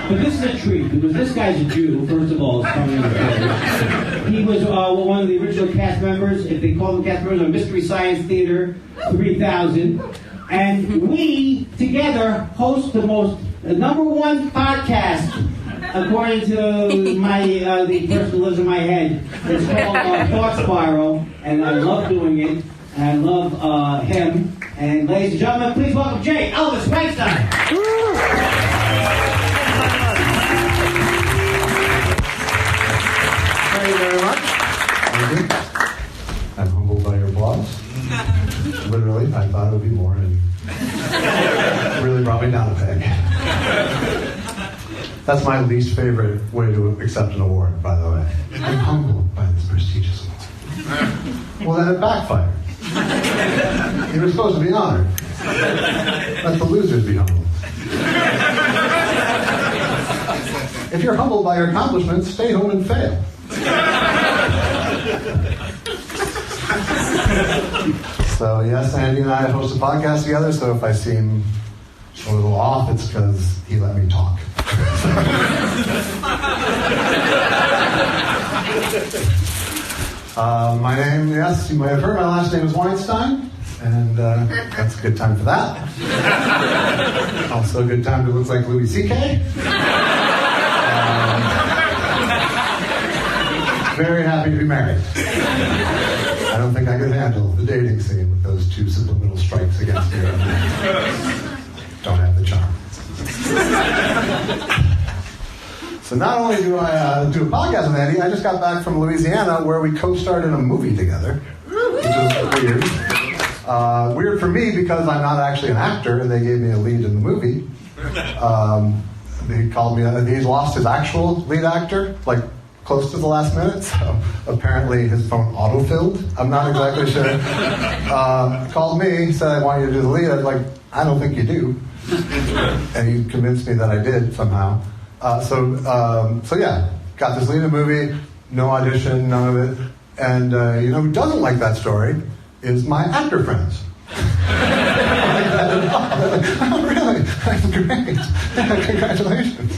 But this is a treat, because this guy's a Jew, first of all, is coming in the show. He was one of the original cast members, if they call them cast members, of Mystery Science Theater 3000. And we, together, host the number one podcast, according to the person who lives in my head. It's called Thought Spiral, and I love doing it, and I love him. And ladies and gentlemen, please welcome J. Elvis Weinstein. Thank you very much. Thank you. I'm humbled by your applause. Literally, I thought it would be more, and really brought me down a peg. That's my least favorite way to accept an award, by the way. I'm humbled by this prestigious award. Well, then it backfired. You were supposed to be honored. Let the losers be humbled. If you're humbled by your accomplishments, stay home and fail. So yes, Andy and I host a podcast together, so if I seem a little off, it's because he let me talk. My name, yes, you might have heard, my last name is Weinstein, and that's a good time for that. Also a good time to look like Louis C.K. Very happy to be married. I don't think I could handle the dating scene with those two subliminal strikes against me. Don't have the charm. So not only do I do a podcast with Andy, I just got back from Louisiana where we co-starred in a movie together, which is weird. Weird for me because I'm not actually an actor, and they gave me a lead in the movie. They called me, he's lost his actual lead actor, like close to the last minute, so apparently his phone autofilled. I'm not exactly sure. Called me, said, I want you to do the lead. I was like, I don't think you do. And he convinced me that I did somehow. So yeah, got this lead in the movie, no audition, none of it. And you know who doesn't like that story is my actor friends. Oh, really? That's great. Congratulations.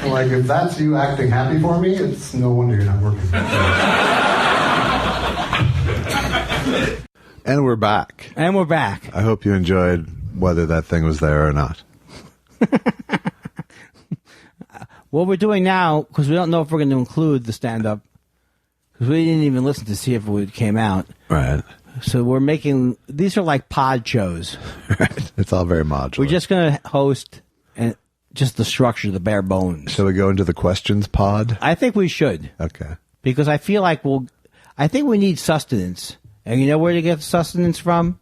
Like, if that's you acting happy for me, it's no wonder you're not working. And we're back. And we're back. I hope you enjoyed whether that thing was there or not. What we're doing now, because we don't know if we're going to include the stand-up, because we didn't even listen to see if it came out. Right. So we're making, these are like pod shows. Right. It's all very modular. We're just going to host and just the structure, the bare bones. Shall we go into the questions pod? I think we should. Okay. Because I feel like I think we need sustenance. And you know where to get sustenance from?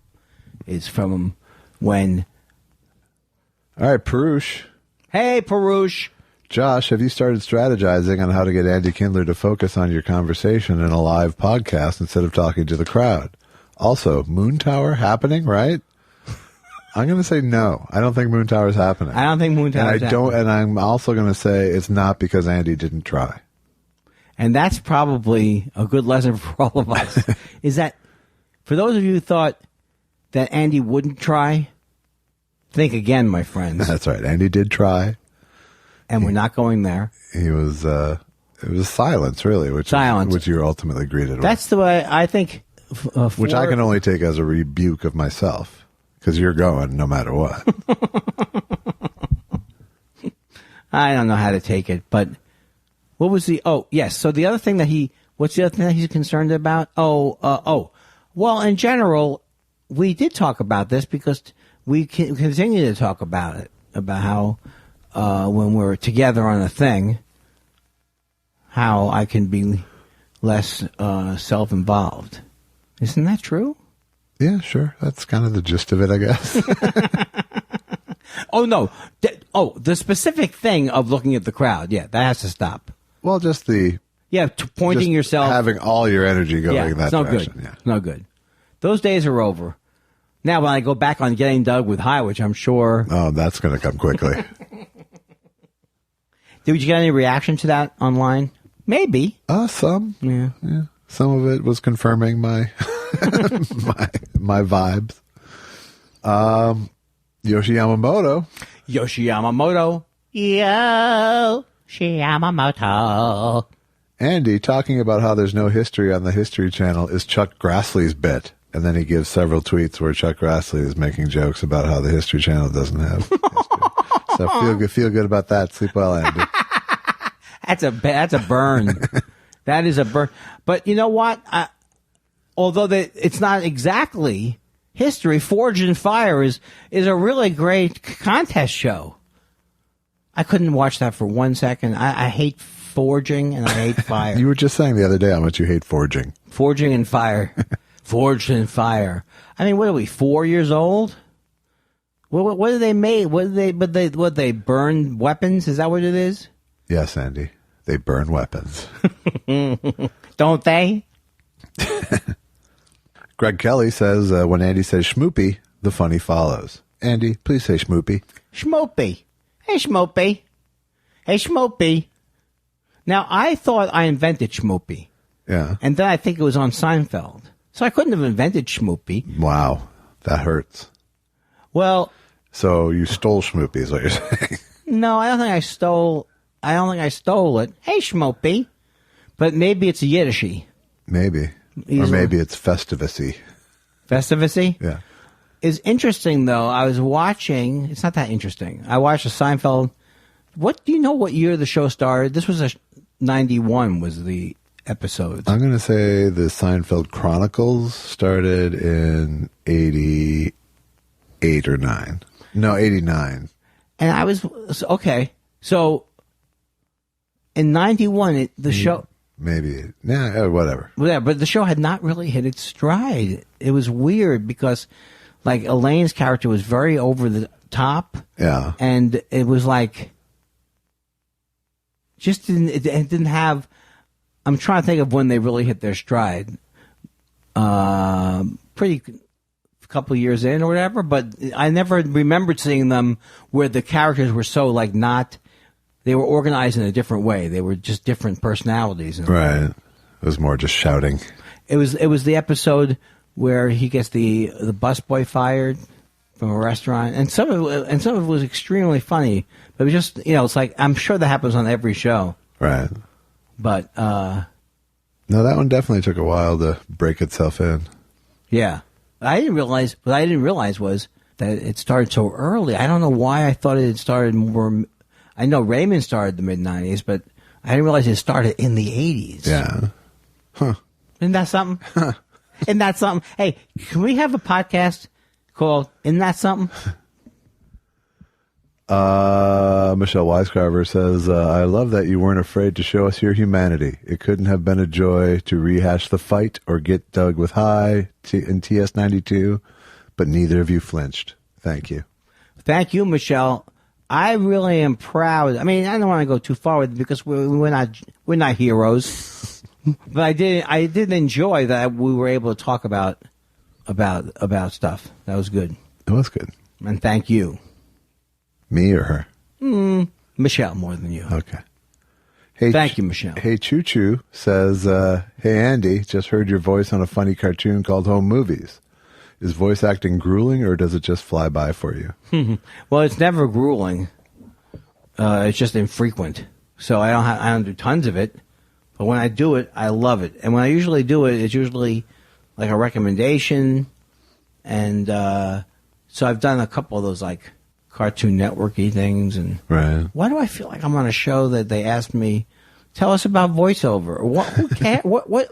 It's from when... All right, Perush. Hey, Perush. Josh, have you started strategizing on how to get Andy Kindler to focus on your conversation in a live podcast instead of talking to the crowd? Also, Moon Tower happening, right? I'm going to say no. I don't think Moon Tower is happening. I don't think Moon Tower is happening. And I'm also going to say it's not because Andy didn't try. And that's probably a good lesson for all of us. Is that, for those of you who thought that Andy wouldn't try, think again, my friends. That's right. Andy did try. And we're not going there. He was, it was silence, really, which you ultimately greeted with. That's the way I think. Which I can only take as a rebuke of myself, because you're going no matter what. I don't know how to take it, but what was the, yes. So the other thing what's the other thing that he's concerned about? Well, in general, we did talk about this because we continue to talk about it, about how, when we're together on a thing, how I can be less self-involved. Isn't that true? Yeah, sure. That's kind of the gist of it, I guess. Oh, no. The specific thing of looking at the crowd. Yeah, that has to stop. Well, just pointing yourself. Having all your energy going in that direction. Good. Yeah. It's no good. Those days are over. Now, when I go back on Getting Dug with High, which I'm sure. Oh, that's going to come quickly. Did you get any reaction to that online? Maybe. Some. Yeah. Some of it was confirming my my vibes. Yoshi Yamamoto. Andy talking about how there's no history on the History Channel is Chuck Grassley's bit. And then he gives several tweets where Chuck Grassley is making jokes about how the History Channel doesn't have history. So feel good about that. Sleep well, Andy. That's a burn. That is a burn. But you know what? Although it's not exactly history, Forged in Fire is a really great contest show. I couldn't watch that for 1 second. I hate forging and I hate fire. You were just saying the other day how much you hate forging. Forging and fire. Forged in Fire. I mean, what are we, 4 years old? What did they make? What they burn weapons? Is that what it is? Yes, Andy. They burn weapons. Don't they? Greg Kelly says, when Andy says schmoopy, the funny follows. Andy, please say schmoopy. Schmoopy. Hey, Schmoopy. Hey, Schmoopy. Now, I thought I invented schmoopy. Yeah. And then I think it was on Seinfeld. So I couldn't have invented schmoopy. Wow. That hurts. Well. So you stole schmoopy is what you're saying. No, I don't think I stole it. Hey, schmoopy. But maybe it's a Yiddishy. Maybe. Or maybe it's Festivusy. Festivusy? Yeah. It's interesting, though. I was watching. It's not that interesting. I watched a Seinfeld. What do you know what year the show started? This was 91 was the episode. I'm going to say the Seinfeld Chronicles started in 88 or 9. No, 89. And I was, okay. So, in 91, the show... Maybe. Yeah, whatever. Yeah, but the show had not really hit its stride. It was weird because, like, Elaine's character was very over the top. Yeah. And it was like... it didn't have... I'm trying to think of when they really hit their stride. Pretty couple of years in or whatever, but I never remembered seeing them where the characters were so like not. They were organized in a different way. They were just different personalities. Right. It was more just shouting. It was the episode where he gets the busboy fired from a restaurant, and some of it was extremely funny. But it was just it's like I'm sure that happens on every show. Right. But no, that one definitely took a while to break itself in. Yeah. What I didn't realize was that it started so early. I don't know why I thought it had started more. I know Raymond started the mid-90s, but I didn't realize it started in the 80s. Yeah. Huh. Isn't that something? Isn't that something? Hey, can we have a podcast called Isn't That Something? Michelle Weiscarver says, I love that you weren't afraid to show us your humanity. It couldn't have been a joy to rehash the fight or get dug with High in TS92, but neither of you flinched. Thank you. Thank you, Michelle. I really am proud. I mean, I don't want to go too far with it because we're not heroes, but I did enjoy that we were able to talk about stuff. That was good. It was good. And thank you. Me or her? Michelle, more than you. Okay. Hey, Thank you, Michelle. Hey, Choo Choo says, hey, Andy, just heard your voice on a funny cartoon called Home Movies. Is voice acting grueling, or does it just fly by for you? Well, it's never grueling. It's just infrequent. So I don't do tons of it. But when I do it, I love it. And when I usually do it, it's usually like a recommendation. And so I've done a couple of those like Cartoon Network-y things. And Right. why do I feel like I'm on a show that they asked me, tell us about voiceover? What? Who can't? What?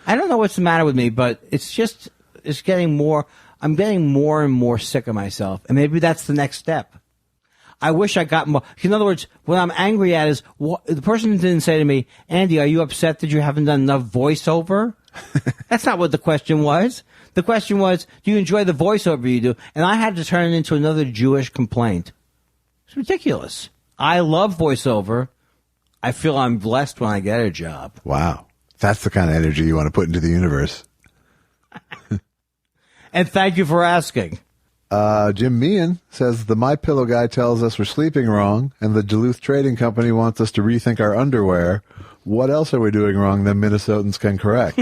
I don't know what's the matter with me, but it's getting more. I'm getting more and more sick of myself, and maybe that's the next step. I wish I got more. In other words, what I'm angry at is the person didn't say to me, Andy, are you upset that you haven't done enough voiceover? That's not what the question was. The question was, do you enjoy the voiceover you do? And I had to turn it into another Jewish complaint. It's ridiculous. I love voiceover. I feel I'm blessed when I get a job. Wow. That's the kind of energy you want to put into the universe. And thank you for asking. Jim Meehan says the My Pillow guy tells us we're sleeping wrong, and the Duluth Trading Company wants us to rethink our underwear. What else are we doing wrong that Minnesotans can correct?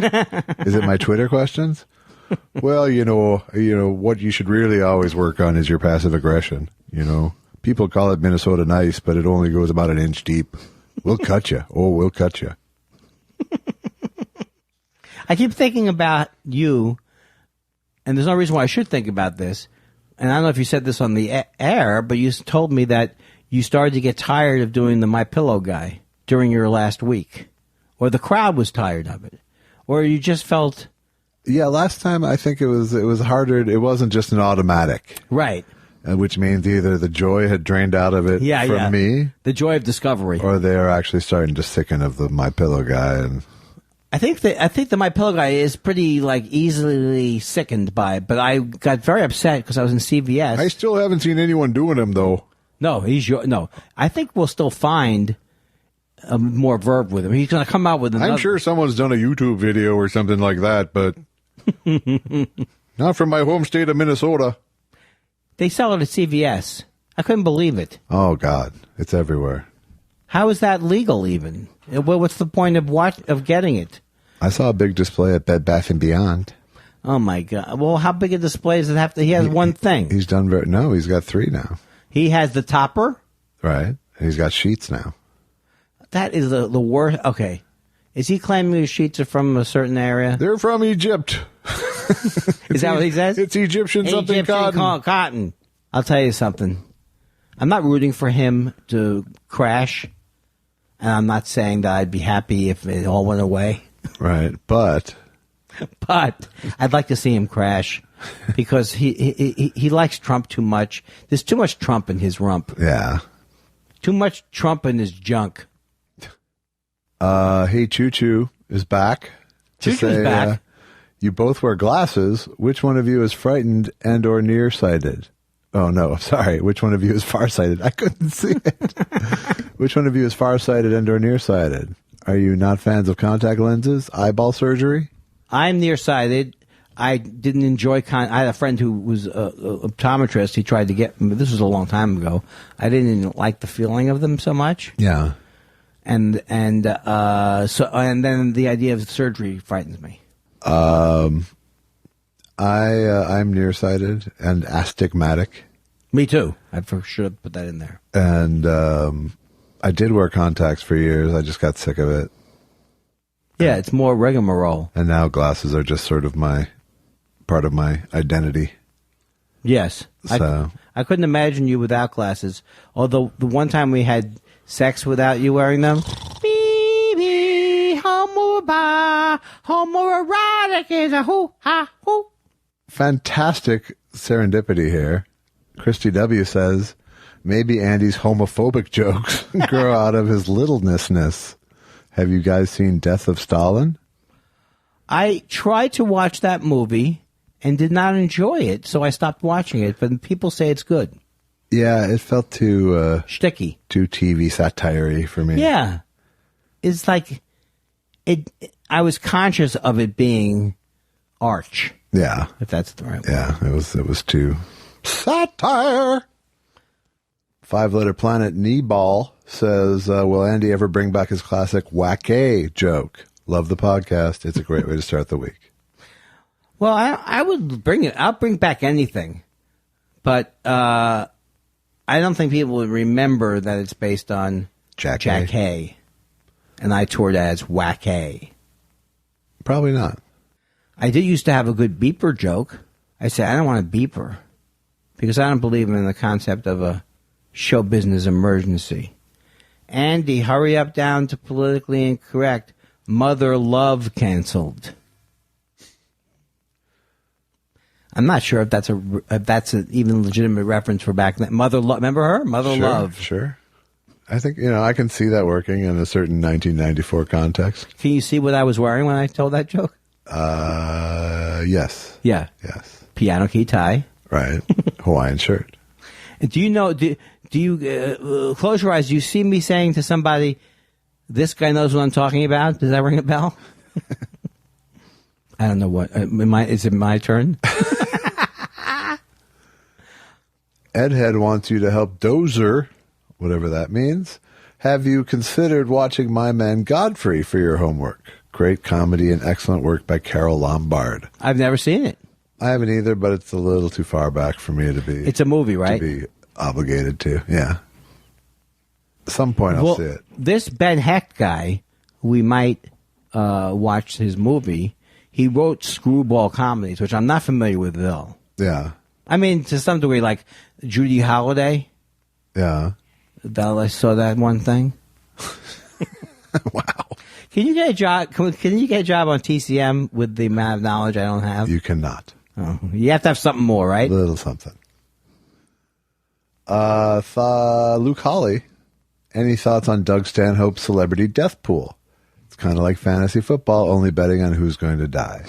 Is it my Twitter questions? Well, you know, what you should really always work on is your passive aggression. You know, people call it Minnesota nice, but it only goes about an inch deep. We'll cut you. Oh, we'll cut you. I keep thinking about you, and there's no reason why I should think about this. And I don't know if you said this on the air, but you told me that you started to get tired of doing the My Pillow guy during your last week, or the crowd was tired of it, or you just felt. Yeah, last time I think it was harder. It wasn't just an automatic, Right. Which means either the joy had drained out of it from me, the joy of discovery, or they are actually starting to sicken of the My Pillow guy. And I think the My Pillow guy is pretty like easily sickened by it, but I got very upset because I was in CVS. I still haven't seen anyone doing him though. No, I think we'll still find more verb with him. He's going to come out with another. I'm sure someone's done a YouTube video or something like that, but not from my home state of Minnesota. They sell it at CVS. I couldn't believe it. Oh God, it's everywhere. How is that legal even? What's the point of getting it? I saw a big display at Bed Bath & Beyond. Oh, my God. Well, how big a display does it have to? He has one thing. He's done he's got 3 now. He has the topper? Right. And he's got sheets now. That is the worst. Okay. Is he claiming his sheets are from a certain area? They're from Egypt. Is that what he says? It's Egyptian something cotton. I'll tell you something. I'm not rooting for him to crash, and I'm not saying that I'd be happy if it all went away. Right, but I'd like to see him crash because he likes Trump too much. There's too much Trump in his rump. Yeah. Too much Trump in his junk. Hey, Choo Choo is back. Choo Choo's back. You both wear glasses. Which one of you is frightened and or nearsighted? Oh, no, sorry. Which one of you is farsighted? I couldn't see it. Which one of you is farsighted and or nearsighted? Are you not fans of contact lenses? Eyeball surgery? I'm nearsighted. I didn't enjoy I had a friend who was an optometrist. He tried to get this was a long time ago. I didn't like the feeling of them so much. Yeah. And then the idea of surgery frightens me. I'm nearsighted and astigmatic. Me too. I for sure put that in there. And I did wear contacts for years. I just got sick of it. Yeah, it's more rigmarole. And now glasses are just sort of part of my identity. Yes. So I couldn't imagine you without glasses. Although the one time we had sex without you wearing them. Homoerotic is a hoo-ha-hoo. Fantastic serendipity here. Christy W. says, maybe Andy's homophobic jokes grow out of his littleness. Have you guys seen Death of Stalin? I tried to watch that movie and did not enjoy it, so I stopped watching it. But people say it's good. Yeah, it felt too shticky, too TV satire-y for me. Yeah, it's like it. I was conscious of it being arch. Yeah, if that's the right word. Yeah, it was too Satire. 5-letter planet Kneeball says, will Andy ever bring back his classic wacky joke? Love the podcast. It's a great way to start the week. Well, I would bring it. I'll bring back anything. But I don't think people would remember that it's based on Jack Hay. And I toured as wacky. Probably not. I did used to have a good beeper joke. I said, I don't want a beeper because I don't believe in the concept of a show business emergency. Andy, hurry up down to politically incorrect. Mother love canceled. I'm not sure if that's an even legitimate reference for back then. Mother love, remember her? Mother love. Sure. I think, I can see that working in a certain 1994 context. Can you see what I was wearing when I told that joke? Yes. Yeah. Yes. Piano key tie. Right. Hawaiian shirt. Do you know, do you, close your eyes, do you see me saying to somebody, this guy knows what I'm talking about? Does that ring a bell? I don't know what, is it my turn? Edhead wants you to help Dozer, whatever that means. Have you considered watching My Man Godfrey for your homework? Great comedy and excellent work by Carol Lombard. I've never seen it. I haven't either, but it's a little too far back for me to be. It's a movie, right? To be obligated to, yeah. At some point I'll see it. This Ben Hecht guy, we might watch his movie. He wrote screwball comedies, which I'm not familiar with at all. Yeah. I mean, to some degree, like Judy Holliday. Yeah. I saw that one thing. Wow. Can you get a job? Can you get a job on TCM with the amount of knowledge I don't have? You cannot. Oh, you have to have something more, right? A little something. Luke Hawley. Any thoughts on Doug Stanhope's celebrity death pool? It's kind of like fantasy football, only betting on who's going to die.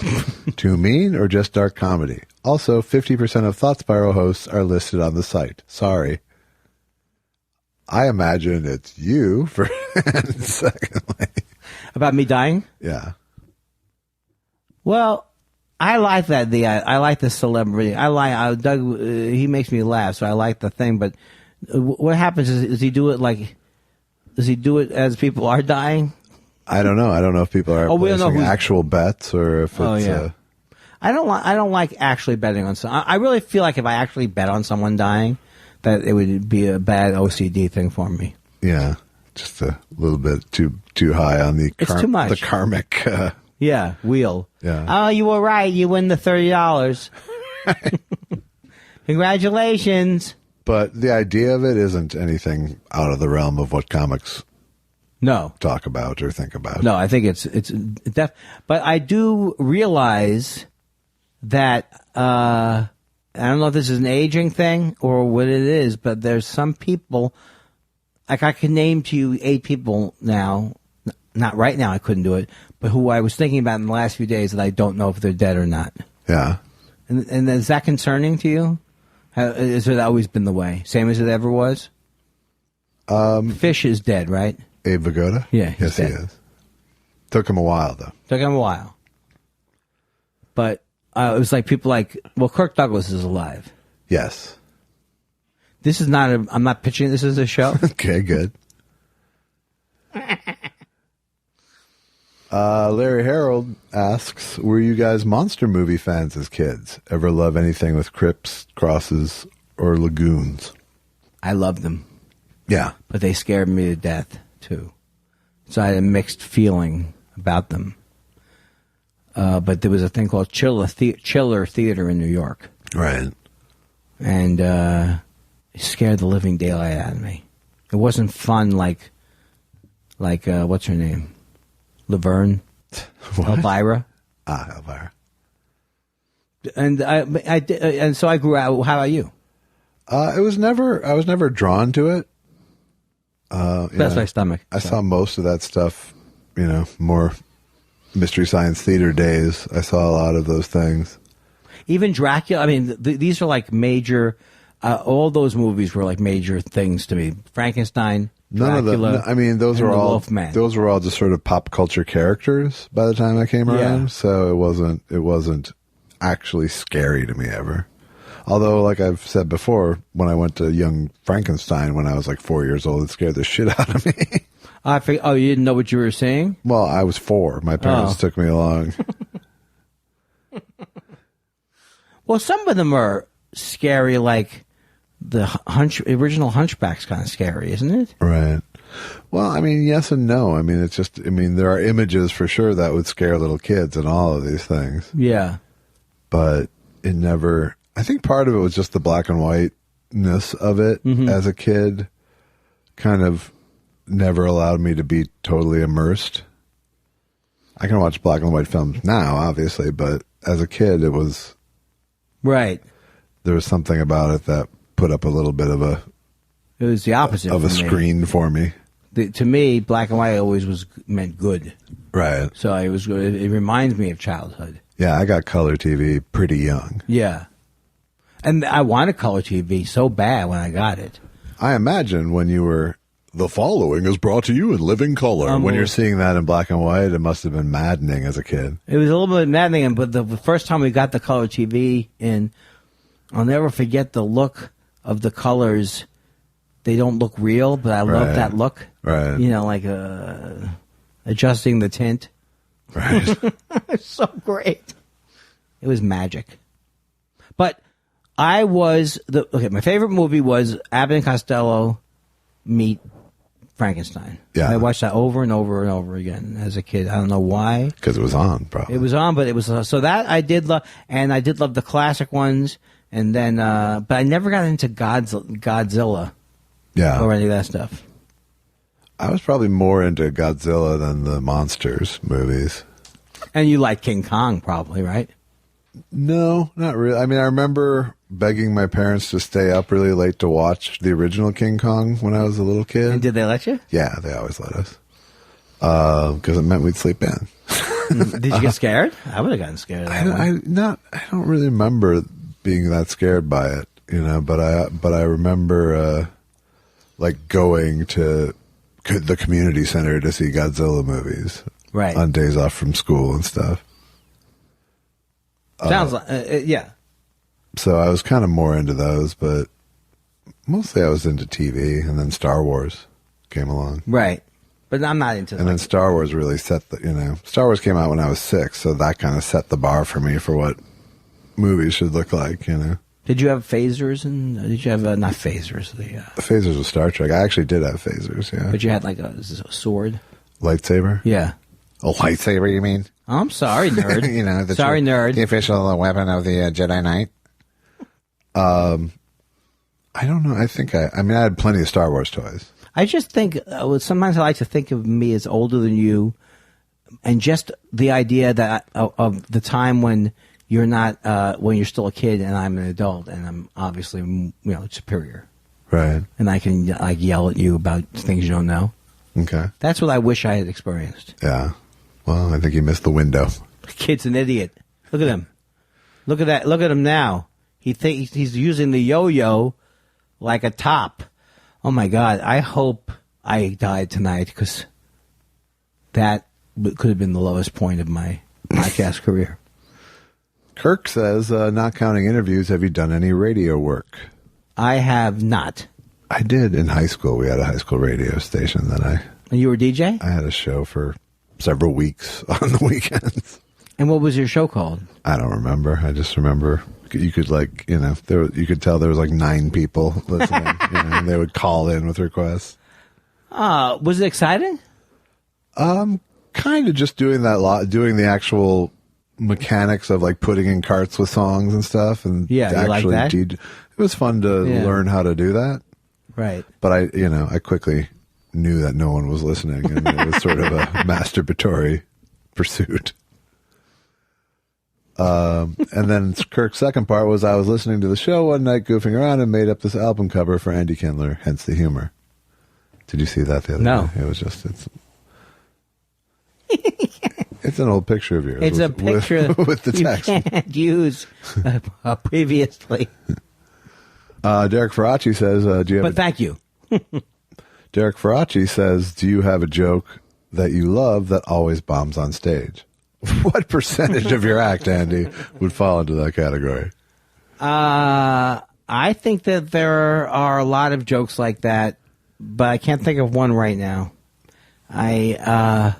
Too mean or just dark comedy? Also, 50% of Thought Spiral hosts are listed on the site. Sorry. I imagine it's you, for secondly. About me dying? Yeah. Well, I like that. I like the celebrity. I like Doug. He makes me laugh, so I like the thing. But what happens is, does he do it like? Does he do it as people are dying? I don't know. I don't know if people are placing actual bets or if it's. Oh yeah. I don't like actually betting on someone. I really feel like if I actually bet on someone dying, that it would be a bad OCD thing for me. Yeah, just a little bit too high on the. It's too much. The karmic. Yeah, wheel. Yeah. Oh, you were right. You win the $30. Congratulations. But the idea of it isn't anything out of the realm of what comics talk about or think about. No, I think it's but I do realize that I don't know if this is an aging thing or what it is, but there's some people, like I can name to you 8 people now, not right now, I couldn't do it, but who I was thinking about in the last few days that I don't know if they're dead or not. Yeah. And is that concerning to you? Has it always been the way? Same as it ever was? Fish is dead, right? Abe Vigoda? Yeah. Yes, dead. he is. Took him a while, though. Took him a while. But it was like people like, well, Kirk Douglas is alive. Yes. This is not I'm not pitching this as a show. Okay, good. Larry Harold asks, were you guys monster movie fans as kids? Ever love anything with crypts, crosses, or lagoons? I loved them. Yeah. But they scared me to death, too. So I had a mixed feeling about them. But there was a thing called Chiller Theater in New York. Right. And it scared the living daylight out of me. It wasn't fun like what's her name? Laverne? Elvira? Elvira. And and so I grew out. How about you? I was never drawn to it. That's my stomach. I saw most of that stuff, more Mystery Science Theater days. I saw a lot of those things. Even Dracula. I mean, these are like major. All those movies were like major things to me. Frankenstein, Dracula. None of them. Those were all. Wolfman. Those were all just sort of pop culture characters by the time I came around. So it wasn't actually scary to me ever. Although, like I've said before, when I went to Young Frankenstein when I was like 4 years old, it scared the shit out of me. Oh, you didn't know what you were saying? Well, I was 4. My parents took me along. Well, some of them are scary, like the original Hunchback's kind of scary, isn't it? Right. Well, I mean, yes and no. I mean, there are images for sure that would scare little kids and all of these things. Yeah. But it never, I think part of it was just the black and whiteness of it as a kid kind of never allowed me to be totally immersed. I can watch black and white films now, obviously, but as a kid, it was... Right. There was something about it that put up a little bit of a... It was the opposite of a screen for me. To me, black and white always meant good. Right. So it reminds me of childhood. Yeah, I got color TV pretty young. Yeah. And I wanted color TV so bad when I got it. I imagine when you were... The following is brought to you in living color. When you're seeing that in black and white, it must have been maddening as a kid. It was a little bit maddening, but the first time we got the color TV in, I'll never forget the look of the colors. They don't look real, but I love that look. Right. You know, like adjusting the tint. Right. It's so great. It was magic. But my favorite movie was Abbott and Costello meet Frankenstein. Yeah. I watched that over and over and over again as a kid. I don't know why. Because it was on, probably. It was on, but it was so that I did love, and I did love the classic ones. And then, but I never got into Godzilla, or any of that stuff. I was probably more into Godzilla than the monsters movies. And you like King Kong, probably, right? No, not really. I mean, I remember begging my parents to stay up really late to watch the original King Kong when I was a little kid. And did they let you? Yeah, they always let us. Because it meant we'd sleep in. Did you get scared? I would have gotten scared. I don't really remember being that scared by it, but I remember like going to the community center to see Godzilla movies. Right. On days off from school and stuff. Sounds like, yeah. So I was kind of more into those, but mostly I was into TV, and then Star Wars came along. Right. But I'm not into that. And then Star Wars really set Star Wars came out when I was 6, so that kind of set the bar for me for what movies should look like, Did you have phasers did you have, not phasers, The phasers of Star Trek. I actually did have phasers, yeah. But you had like a sword? Lightsaber? Yeah. A lightsaber, you mean? I'm sorry, nerd. Nerd. The official weapon of the Jedi Knight. I don't know. I think I had plenty of Star Wars toys. I just think, sometimes I like to think of me as older than you, and just the idea that of the time when you're not, when you're still a kid and I'm an adult and I'm obviously, superior. Right. And I can yell at you about things you don't know. Okay. That's what I wish I had experienced. Yeah. Well, I think you missed the window. The kid's an idiot. Look at him. Look at that. Look at him now. He thinks he's using the yo-yo like a top. Oh my God. I hope I died tonight, because that could have been the lowest point of my podcast career. Kirk says, not counting interviews, have you done any radio work? I have not. I did in high school. We had a high school radio station that And you were a DJ? I had a show for several weeks on the weekends. And what was your show called? I don't remember. I just remember you could you could tell there was like 9 people listening, and they would call in with requests. Was it exciting? Kind of just doing doing the actual mechanics of like putting in carts with songs and stuff, and actually like that? It was fun to learn how to do that. Right. But I quickly knew that no one was listening, and it was sort of a masturbatory pursuit. And then Kirk's second part was I was listening to the show one night, goofing around, and made up this album cover for Andy Kindler, hence the humor. Did you see that the other day? It was just, it's an old picture of yours. It's a picture with the text. You can't use previously. Derek Faraci says, do you have But thank you. Derek Faraci says, do you have a joke that you love that always bombs on stage? What percentage of your act, Andy, would fall into that category? I think that there are a lot of jokes like that, but I can't think of one right now. I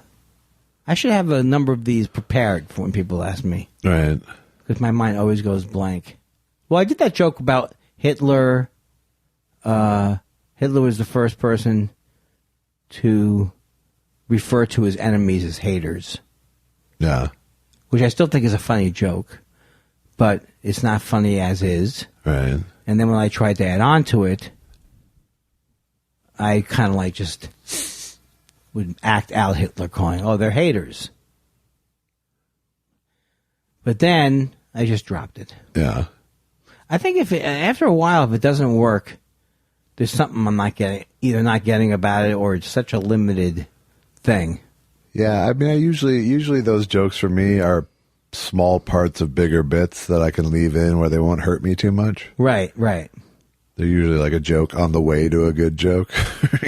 should have a number of these prepared for when people ask me. Right. Because my mind always goes blank. Well, I did that joke about Hitler. Hitler was the first person to refer to his enemies as haters. Yeah. Which I still think is a funny joke. But it's not funny as is. Right. And then when I tried to add on to it, I kind of like just would act out Hitler calling, oh, they're haters. But then I just dropped it. Yeah. I think after a while, if it doesn't work, there's something I'm not getting, either not getting about it or it's such a limited thing. Yeah, I mean, usually those jokes for me are small parts of bigger bits that I can leave in where they won't hurt me too much. Right, right. They're usually like a joke on the way to a good joke,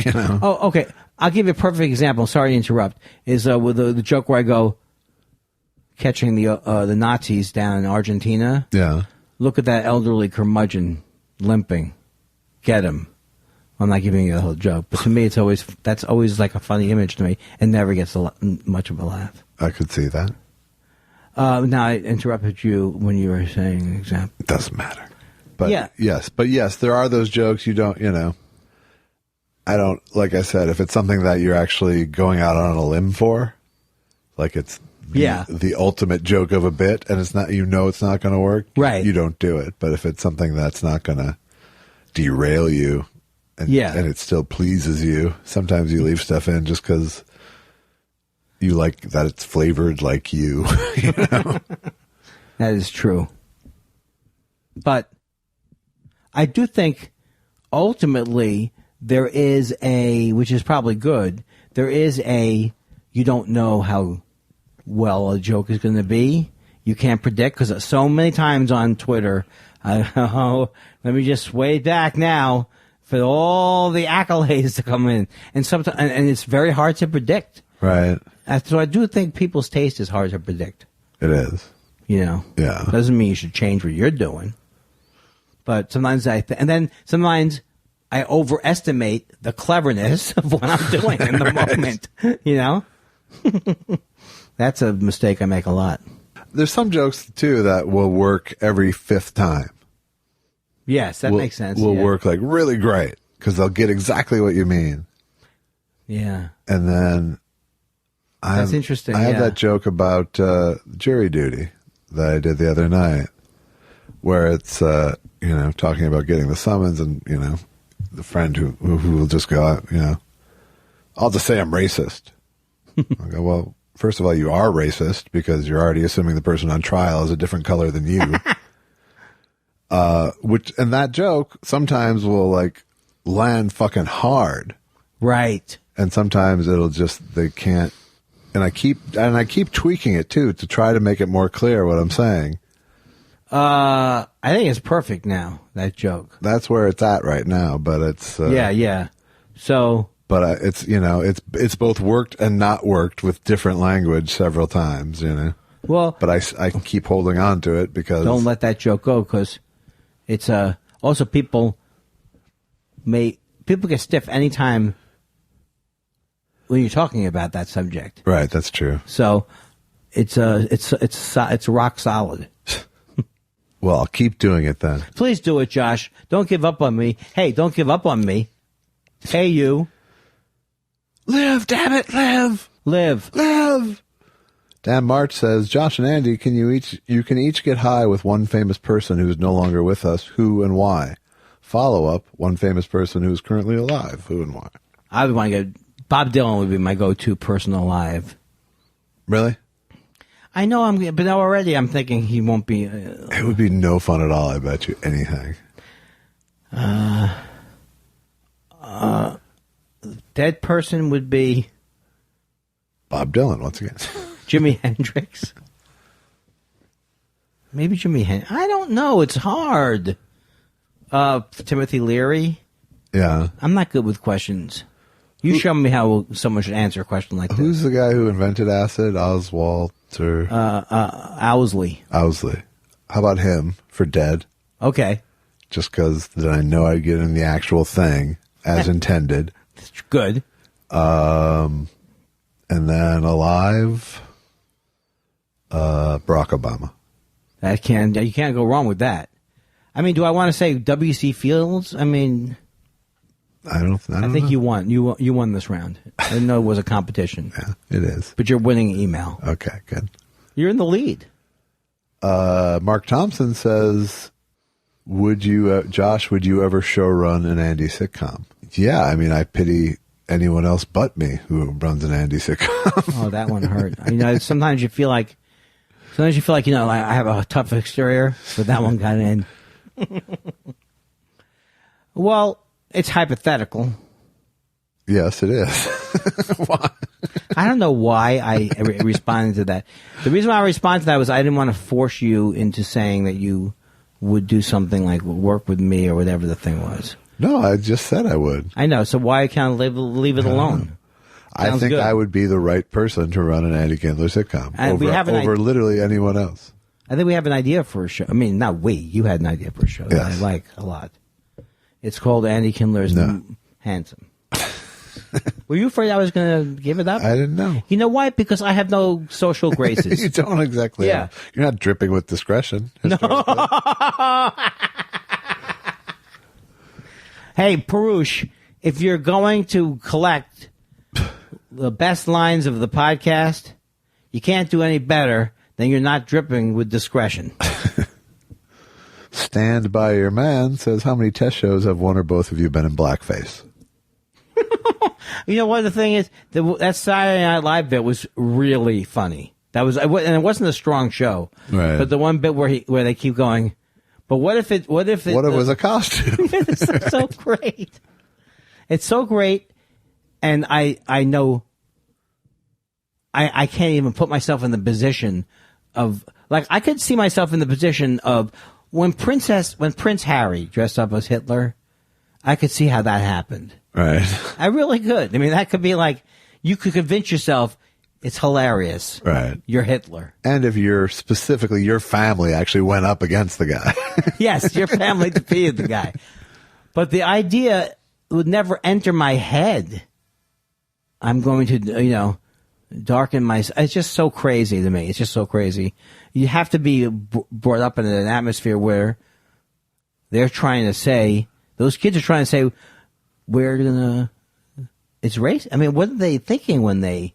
you know? Oh, okay. I'll give you a perfect example. Sorry to interrupt. Is with the joke where I go catching the Nazis down in Argentina. Yeah. Look at that elderly curmudgeon limping. Get him. I'm not giving you the whole joke, but to me, that's always like a funny image to me, and never gets much of a laugh. I could see that. Now I interrupted you when you were saying an example. It doesn't matter. But yeah. yes, there are those jokes you don't, I don't, like I said, if it's something that you're actually going out on a limb for, like it's the ultimate joke of a bit, and it's not, it's not going to work, right? You don't do it. But if it's something that's not going to derail you, and it still pleases you, sometimes you leave stuff in just because you like that it's flavored like you. That is true. But I do think ultimately there is which is probably good, there is you don't know how well a joke is going to be. You can't predict, because so many times on Twitter, let me just way back now for all the accolades to come in. And sometimes, and it's very hard to predict. Right. So I do think people's taste is hard to predict. It is. Yeah. Doesn't mean you should change what you're doing. But sometimes and then sometimes I overestimate the cleverness of what I'm doing in the moment. That's a mistake I make a lot. There's some jokes, too, that will work every fifth time. Yes, that makes sense. Will work like really great because they'll get exactly what you mean. Yeah. And then that's interesting. I have that joke about jury duty that I did the other night where it's, talking about getting the summons and, the friend who will just go, I'll just say I'm racist. I go, well, first of all, you are racist because you're already assuming the person on trial is a different color than you. And that joke sometimes will like land fucking hard. Right. And sometimes they can't. And I keep tweaking it too to try to make it more clear what I'm saying. I think it's perfect now, that joke. That's where it's at right now, but it's yeah. So, but it's both worked and not worked with different language several times, Well, but I keep holding on to it because don't let that joke go, because it's also people get stiff anytime when you're talking about that subject. Right, that's true. So it's rock solid. Well, I'll keep doing it then. Please do it, Josh. Don't give up on me. Hey, don't give up on me. Hey, you. Live, damn it, live. Live. Dan March says, Josh and Andy, you can each get high with one famous person who is no longer with us, who and why? Follow up, one famous person who is currently alive, who and why? I would want to go, Bob Dylan would be my go-to person alive. Really? I know but already I'm thinking he won't be. It would be no fun at all, I bet you, anything. Dead person would be Bob Dylan, once again. Jimi Hendrix. Maybe Jimi Hendrix. I don't know. It's hard. Timothy Leary. Yeah. I'm not good with questions. You show me how someone should answer a question like that. Who's the guy who invented acid? Oswald or Owsley. Owsley. How about him for dead? Okay. Just because then I know I'd get in the actual thing as intended. That's good. And then alive, Barack Obama. You can't go wrong with that. I mean, do I want to say W.C. Fields? I mean, I think know. You won. You won this round. I didn't know it was a competition. Yeah, it is. But you're winning email. Okay, good. You're in the lead. Mark Thompson says, Josh, would you ever show run an Andy sitcom? Yeah, I mean, I pity anyone else but me who runs an Andy sitcom. Oh, that one hurt. Sometimes you feel like, I have a tough exterior, but that one got in. Well, it's hypothetical. Yes, it is. Why? I don't know why I responded to that. The reason why I responded to that was I didn't want to force you into saying that you would do something like work with me or whatever the thing was. No, I just said I would. I know. So why can't I leave it alone? I think good. I would be the right person to run an Andy Kindler sitcom over literally anyone else. I think we have an idea for a show. I mean, not we. You had an idea for a show that I like a lot. It's called Andy Kindler's Handsome. Were you afraid I was going to give it up? I didn't know. You know why? Because I have no social graces. You don't exactly. Yeah. You're not dripping with discretion. No. Hey, Perush, if you're going to collect the best lines of the podcast, you can't do any better than you're not dripping with discretion. Stand by your man says, how many test shows have one or both of you been in blackface? You know what the thing is? That Saturday Night Live bit was really funny. And it wasn't a strong show. Right. But the one bit where they keep going, but what if it was a costume? It's so great. It's so great. And I know I can't even put myself in the position of, like, I could see myself in the position of when Prince Harry dressed up as Hitler, I could see how that happened. Right. I really could. I mean, that could be like, you could convince yourself it's hilarious. Right. You're Hitler. And if your family actually went up against the guy. Yes, your family defeated the guy. But the idea would never enter my head. I'm going to, darken my... It's just so crazy to me. It's just so crazy. You have to be brought up in an atmosphere where they're trying to say... Those kids are trying to say, we're gonna... It's race. I mean, what are they thinking when they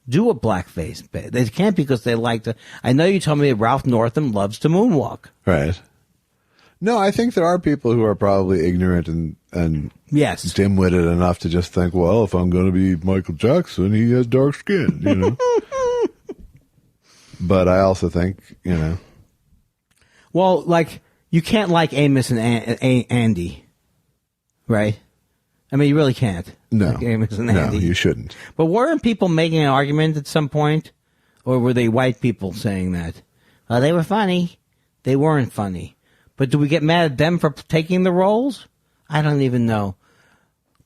do a blackface bit? They can't because they like to... I know you told me Ralph Northam loves to moonwalk. Right. No, I think there are people who are probably ignorant and yes, dim-witted enough to just think, well, if I'm going to be Michael Jackson, he has dark skin, But I also think, Well, like, you can't like Amos and Andy, right? I mean, you really can't. No. Like Amos and Andy. No, you shouldn't. But weren't people making an argument at some point? Or were they white people saying that? They were funny. They weren't funny. But do we get mad at them for taking the roles? I don't even know.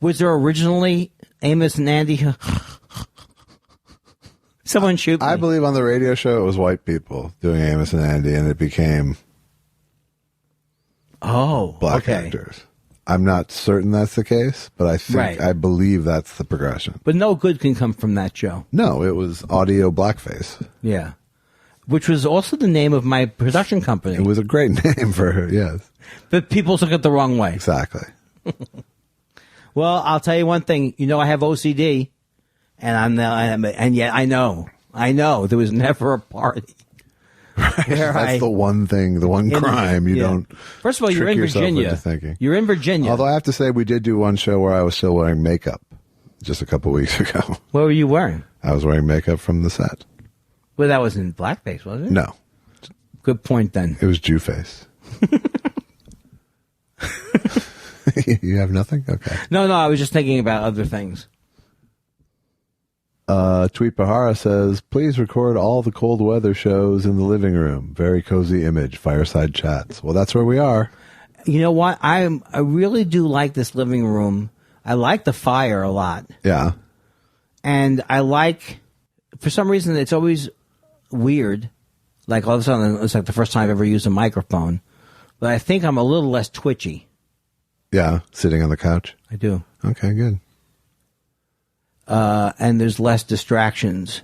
Was there originally Amos and Andy? Someone shoot me. I believe on the radio show it was white people doing Amos and Andy, and it became black actors. I'm not certain that's the case, but I believe that's the progression. But no good can come from that show. No, it was audio blackface. Yeah. Which was also the name of my production company. It was a great name for her, yes. But people took it the wrong way. Exactly. Well, I'll tell you one thing. I have OCD, and yet I know there was never a party. Right. That's the one thing, the one crime you don't. First of all, you're in Virginia. You're in Virginia. Although I have to say, we did do one show where I was still wearing makeup just a couple weeks ago. What were you wearing? I was wearing makeup from the set. Well, that was in blackface, wasn't it? No. Good point, then. It was Jew face. You have nothing? Okay. No, I was just thinking about other things. Tweet Bahara says, please record all the cold weather shows in the living room. Very cozy image, fireside chats. Well, that's where we are. You know what? I really do like this living room. I like the fire a lot. Yeah. And I like, for some reason, it's always weird. Like all of a sudden, it's like the first time I've ever used a microphone. but I think I'm a little less twitchy. Yeah, sitting on the couch. I do. Okay, good. And there's less distractions.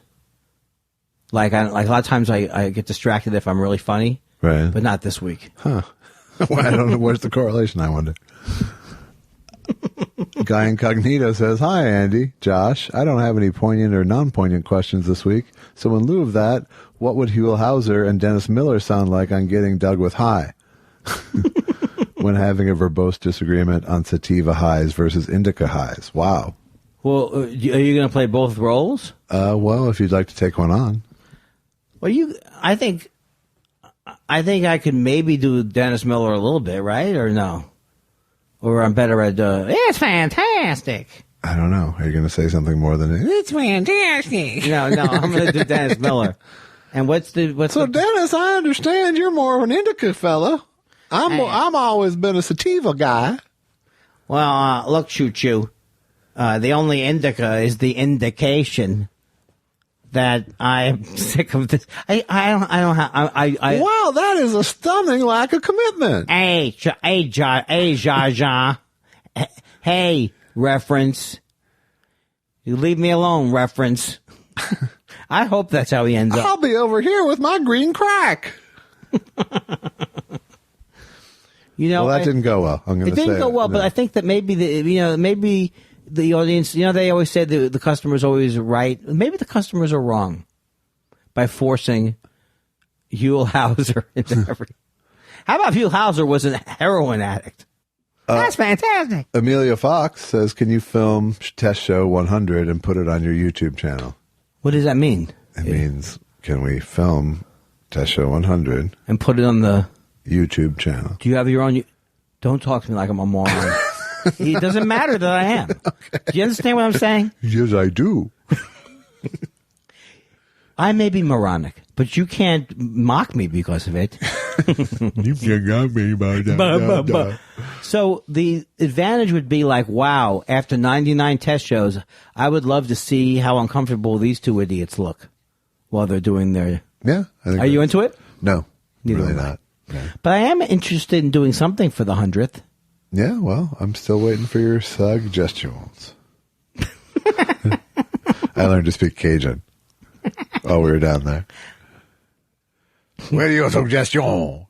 Like a lot of times I get distracted if I'm really funny, Right. but not this week. Huh. Well, I don't know. Where's the correlation, I wonder? Guy Incognito says, "Hi, Andy, Josh. I don't have any poignant or non-poignant questions this week. So in lieu of that, what would Huell Hauser and Dennis Miller sound like on Getting Dug with High when having a verbose disagreement on sativa highs versus indica highs?" Wow. Well, are you going to play both roles? Well, if you'd like to take one on. Well, I think I could maybe do Dennis Miller a little bit, right? Or no? Or I'm better at, it's fantastic. I don't know. Are you going to say something more than It's fantastic. No, I'm going to do Dennis Miller. And what's So, Dennis, I understand you're more of an indica fella. I'm always been a sativa guy. Well, look, choo-choo. The only indica is the indication that I'm sick of this. I don't have. Wow, that is a stunning lack of commitment. Hey, Jaja. Hey, reference. You leave me alone, reference. I hope that's how he ends up. I'll be over here with my green crack. Well, that didn't go well. I'm going to say it didn't go well, no. but I think that maybe the audience, they always say the customer's always right. Maybe the customers are wrong by forcing Huell Hauser into everything. How about if Huell Hauser was a heroin addict? That's fantastic. Amelia Fox says, "Can you film Test Show 100 and put it on your YouTube channel?" What does that mean? It means, can we film Test Show 100 and put it on the YouTube channel? Do you have your own? Don't talk to me like I'm a moron. It doesn't matter that I am. Okay. Do you understand what I'm saying? Yes, I do. I may be moronic, but you can't mock me because of it. You can't got me about that. So the advantage would be like, wow, after 99 test shows, I would love to see how uncomfortable these two idiots look while they're doing their... Yeah. Are you into it? No, Neither really am I. not. No. But I am interested in doing something for the 100th. Yeah, well, I'm still waiting for your suggestions. I learned to speak Cajun while we were down there. Where are your suggestions?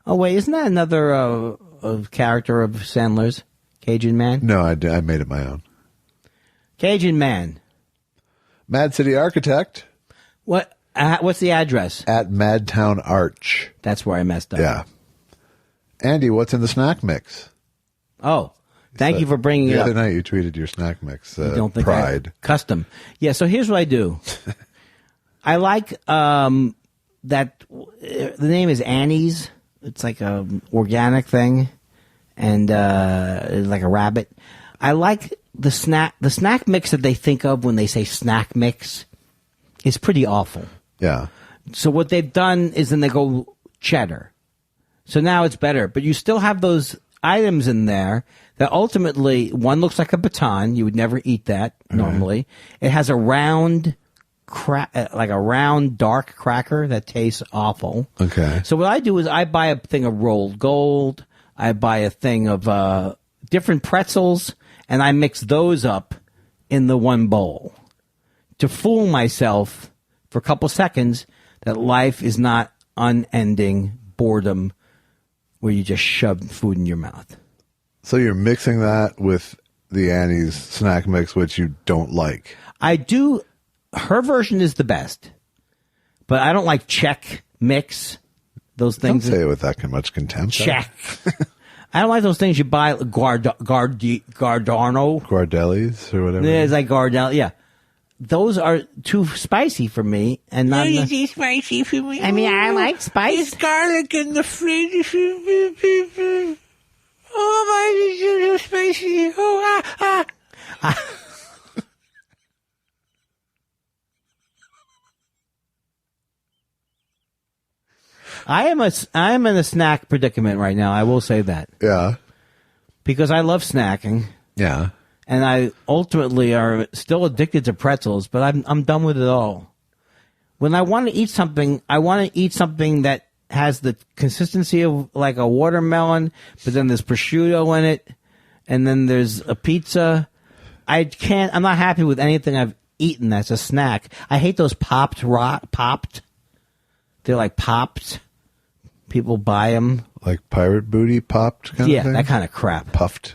Oh, wait, isn't that another character of Sandler's? Cajun Man? No, I made it my own. Cajun Man. Mad City Architect. What's the address? At Madtown Arch. That's where I messed up. Yeah. Andy, what's in the snack mix? Oh, thank you for bringing it up. The other night you tweeted your snack mix. Don't think Pride. Custom. Yeah, so here's what I do. I like that the name is Annie's. It's like a organic thing, and it's like a rabbit. I like the snack mix that they think of when they say snack mix is pretty awful. Yeah. So what they've done is then they go cheddar. So now it's better, but you still have those items in there that ultimately, one looks like a baton. You would never eat that normally. It has a round like a round dark cracker that tastes awful. Okay. So what I do is I buy a thing of rolled gold. I buy a thing of different pretzels, and I mix those up in the one bowl to fool myself for a couple seconds that life is not unending boredom where you just shove food in your mouth. So you're mixing that with the Annie's snack mix, which you don't like. I do. Her version is the best, but I don't like Czech mix. Those things. Don't say it with that much contempt. Czech. I don't like those things you buy, Gardarno. Gardelli's or whatever. Yeah, it's like Gardel. Yeah. Those are too spicy for me. And not too spicy for me. I mean, I like spice. There's garlic in the fridge. Oh, my, it's so spicy. Oh, I am in a snack predicament right now. I will say that. Yeah. Because I love snacking. Yeah. And I ultimately are still addicted to pretzels, but I'm done with it all. When I want to eat something, I want to eat something that has the consistency of like a watermelon, but then there's prosciutto in it, and then there's a pizza. I'm not happy with anything I've eaten that's a snack. I hate those popped. They're like popped. People buy them. Like pirate booty popped kind of thing? Yeah, that kind of crap. Puffed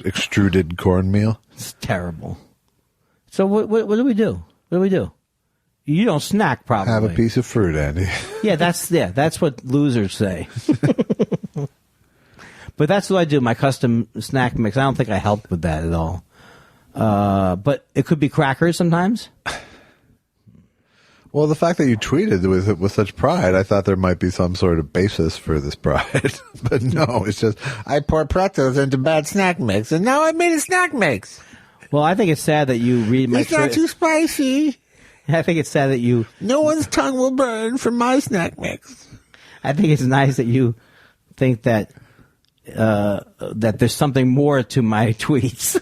extruded cornmeal. It's terrible. So what do we do? What do we do? You don't snack, probably. Have a piece of fruit, Andy. Yeah, that's what losers say. But that's what I do, my custom snack mix. I don't think I helped with that at all. But it could be crackers sometimes. Well, the fact that you tweeted with such pride, I thought there might be some sort of basis for this pride. But no, it's just, I poured pretzels into bad snack mix, and now I made a snack mix. Well, I think it's sad that you read my... It's not too spicy. I think it's sad that you... No one's tongue will burn from my snack mix. I think it's nice that you think that that there's something more to my tweets.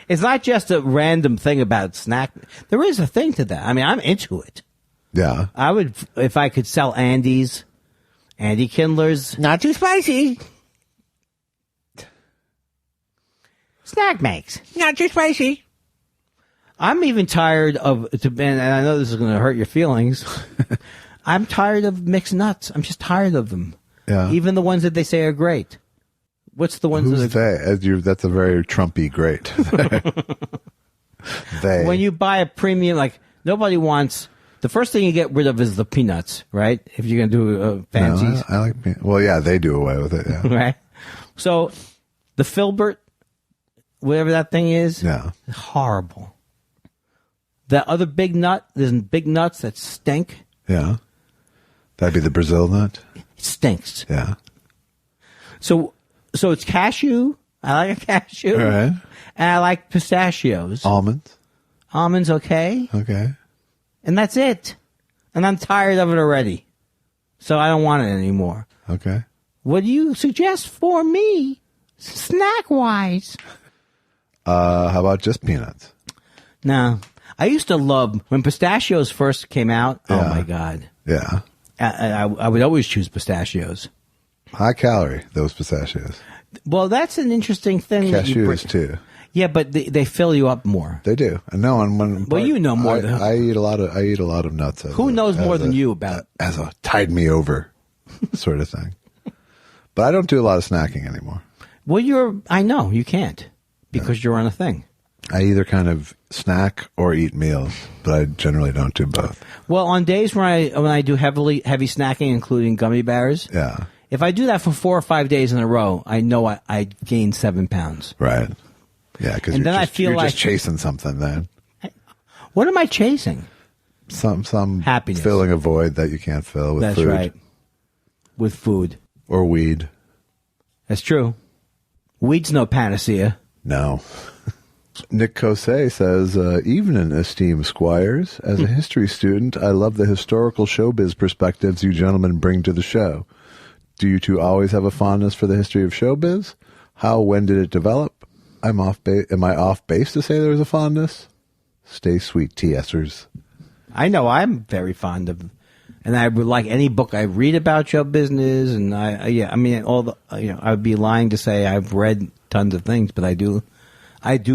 It's not just a random thing about snack. There is a thing to that. I mean, I'm into it. Yeah. I would, if I could sell Andy Kindlers. Not too spicy. Snack mix. Not too spicy. I'm even tired of, and I know this is going to hurt your feelings. I'm tired of mixed nuts. I'm just tired of them. Yeah. Even the ones that they say are great. What's the ones Who's that they? That's a very Trumpy great. They. When you buy a premium, like nobody wants. The first thing you get rid of is the peanuts, right? If you're going to do fancies. No, I like peanuts. Well, yeah, they do away with it. Yeah. Right. So the Filbert, whatever that thing is, Yeah. horrible. That other big nut, there's big nuts that stink. Yeah. That'd be the Brazil nut. It stinks. Yeah. So it's cashew. I like a cashew. All right. And I like pistachios. Almonds. Almonds, okay. Okay. And that's it. And I'm tired of it already. So I don't want it anymore. Okay. What do you suggest for me, snack-wise? How about just peanuts? No. I used to love, when pistachios first came out, oh Yeah. my God. Yeah. I would always choose pistachios. High calorie, those pistachios. Well, that's an interesting thing. that you Cashews too. Yeah, but they fill you up more. They do. And no, Well, you know more than I eat a lot of nuts. Who knows more than you about as a tide me over sort of thing. But I don't do a lot of snacking anymore. Well, I know you can't because you're on a thing. I either kind of snack or eat meals, but I generally don't do both. Well, on days when I do heavy snacking, including gummy bears, Yeah. if I do that for 4 or 5 days in a row, I know I gain 7 pounds. Right. Yeah, because And then I feel you're like- just chasing something then. What am I chasing? Some Happiness. filling a void that you can't fill with That's food. right. With food. Or weed. That's true. Weed's no panacea. No. Nick Cosset says, evening, esteemed squires. As a history student, I love the historical showbiz perspectives you gentlemen bring to the show. Do you two always have a fondness for the history of showbiz? How, when did it develop? Am I off base to say there was a fondness? Stay sweet, TSers. I know I'm very fond of, and I would like any book I read about show business, and I would be lying to say I've read tons of things, but I do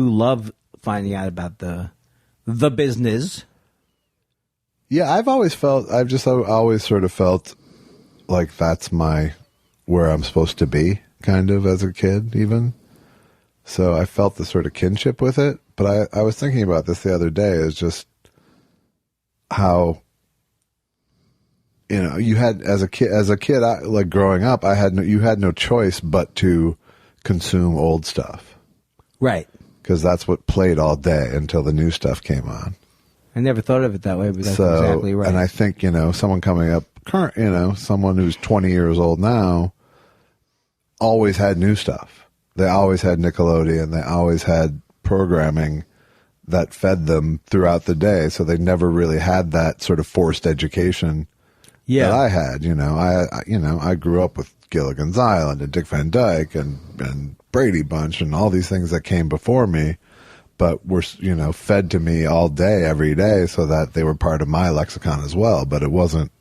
love finding out about the business. Yeah, I've always sort of felt like that's where I'm supposed to be, kind of, as a kid, even. So I felt the sort of kinship with it. But I was thinking about this the other day, is just how, you had, as a kid, like growing up, you had no choice but to consume old stuff. Right. Because that's what played all day until the new stuff came on. I never thought of it that way, but that's exactly right. And I think, someone coming up someone who's 20 years old now always had new stuff. They always had Nickelodeon. They always had programming that fed them throughout the day. So they never really had that sort of forced education that I had. I grew up with Gilligan's Island and Dick Van Dyke and Brady Bunch and all these things that came before me. but were, fed to me all day, every day, so that they were part of my lexicon as well. But it wasn't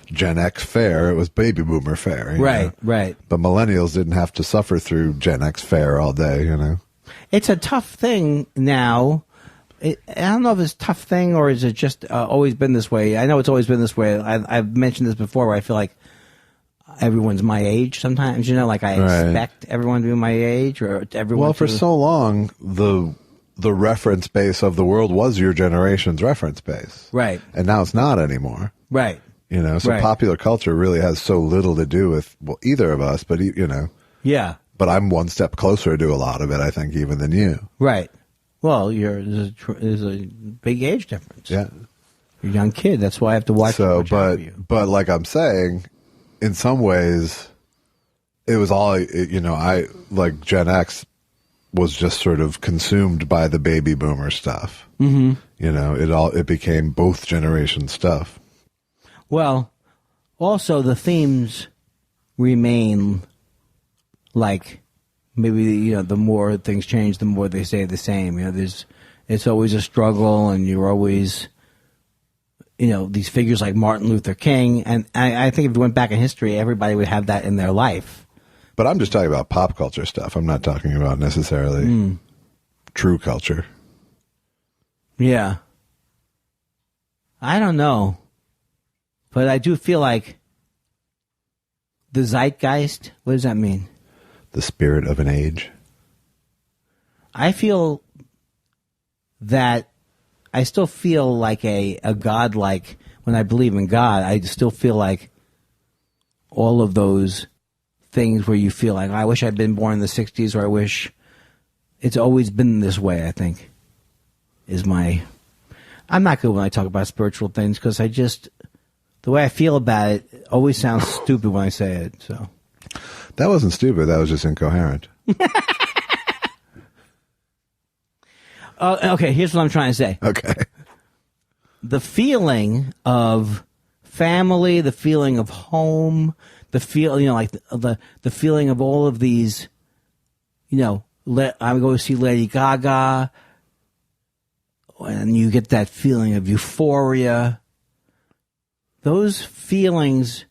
Gen X fare, it was baby boomer fare. Right, right. But millennials didn't have to suffer through Gen X fare all day, It's a tough thing now. I don't know if it's a tough thing or is it just always been this way. I know it's always been this way. I've mentioned this before where I feel like everyone's my age sometimes, like I expect everyone to be my age or everyone. Well, for so long, the reference base of the world was your generation's reference base. Right. And now it's not anymore. Right. So popular culture really has so little to do with, either of us, but, Yeah. But I'm one step closer to a lot of it, I think, even than you. Right. Well, there's a big age difference. Yeah. You're a young kid. That's why I have to watch out for you. But like I'm saying, in some ways, it was all, I like Gen X was just sort of consumed by the baby boomer stuff. Mm-hmm. It became both generation stuff. Well, also the themes remain like maybe the more things change, the more they stay the same. It's always a struggle, and you're always these figures like Martin Luther King, and I think if you went back in history, everybody would have that in their life. But I'm just talking about pop culture stuff. I'm not talking about necessarily true culture. Yeah. I don't know. But I do feel like the zeitgeist, what does that mean? The spirit of an age. I feel that I still feel like a God-like, when I believe in God, I still feel like all of those things where you feel like, I wish I'd been born in the 60s, or I wish it's always been this way, I think, I'm not good when I talk about spiritual things because the way I feel about it always sounds stupid when I say it. So that wasn't stupid. That was just incoherent. Okay, here's what I'm trying to say. Okay. The feeling of family, the feeling of home, the feeling, like the feeling of all of these, I go to see Lady Gaga, and you get that feeling of euphoria. Those feelings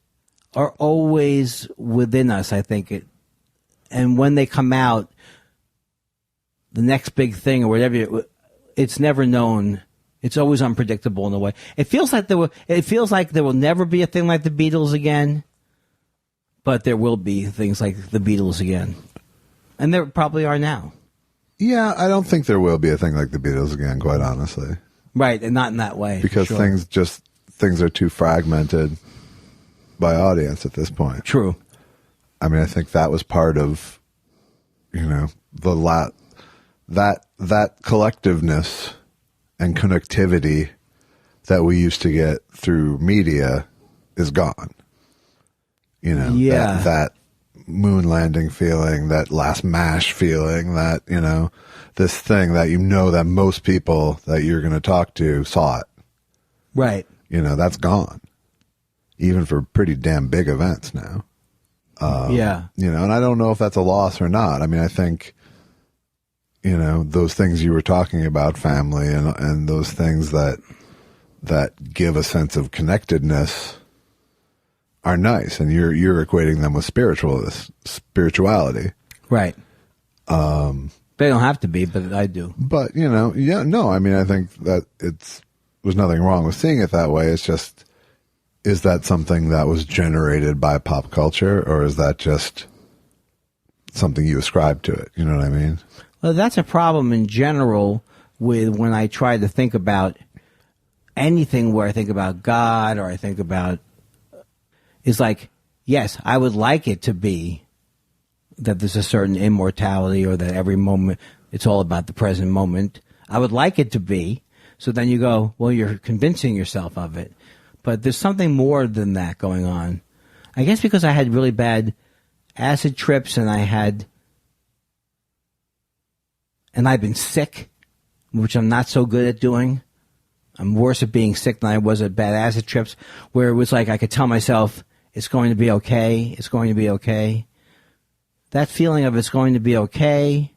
are always within us, I think. And when they come out, the next big thing or whatever, it's never known. It's always unpredictable in a way. It feels like there will never be a thing like the Beatles again, but there will be things like the Beatles again. And there probably are now. Yeah, I don't think there will be a thing like the Beatles again, quite honestly. Right, and not in that way. Because things are too fragmented by audience at this point. True. I mean, I think that was part of, that collectiveness and connectivity that we used to get through media is gone. That moon landing feeling, that last MASH feeling, that, this thing that that most people that you're going to talk to saw it. Right. That's gone. Even for pretty damn big events now. Yeah. And I don't know if that's a loss or not. I mean, I think, those things you were talking about, family and those things that give a sense of connectedness are nice. And you're equating them with spirituality. Right. They don't have to be, but I do. But, I mean, I think that there's nothing wrong with seeing it that way. It's just, is that something that was generated by pop culture, or is that just something you ascribe to it? You know what I mean? Well, that's a problem in general with when I try to think about anything where I think about God or I think about, it's like, yes, I would like it to be that there's a certain immortality or that every moment it's all about the present moment. I would like it to be. So then you go, well, you're convincing yourself of it. But there's something more than that going on. I guess because I had really bad acid trips and I've been sick, which I'm not so good at doing. I'm worse at being sick than I was at bad acid trips, where it was like I could tell myself, it's going to be okay, it's going to be okay. That feeling of it's going to be okay,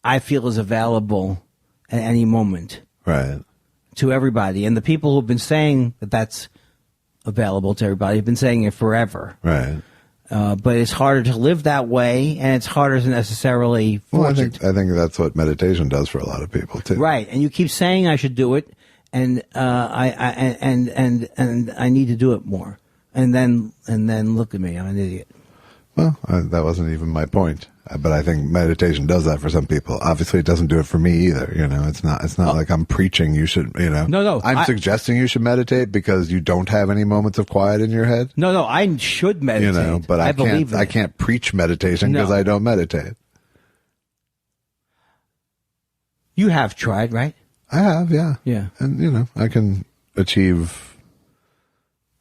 I feel is available at any moment Right. to everybody. And the people who've been saying that that's available to everybody have been saying it forever. Right. But it's harder to live that way, and it's harder to necessarily Well, force I it. think that's what meditation does for a lot of people too. Right, and you keep saying I should do it, and I need to do it more. And then look at me, I'm an idiot. Well, that wasn't even my point. But I think meditation does that for some people. Obviously, it doesn't do it for me either. It's not like I'm preaching you should, No, I'm suggesting you should meditate because you don't have any moments of quiet in your head. No, I should meditate. But believe I can't preach meditation because I don't meditate. You have tried, right? I have, yeah. Yeah. And, I can achieve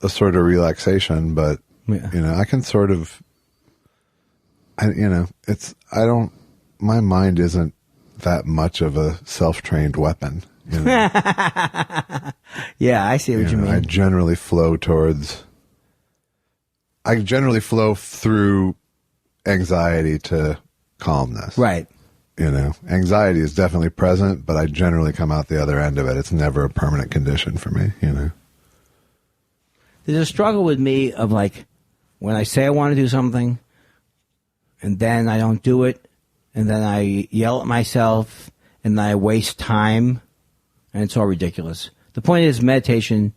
a sort of relaxation, but, I can sort of, my mind isn't that much of a self-trained weapon. Yeah, I see what you mean. I generally flow through anxiety to calmness. Right. Anxiety is definitely present, but I generally come out the other end of it. It's never a permanent condition for me, There's a struggle with me of like, when I say I want to do something, and then I don't do it, and then I yell at myself, and then I waste time, and it's all ridiculous. The point is, meditation,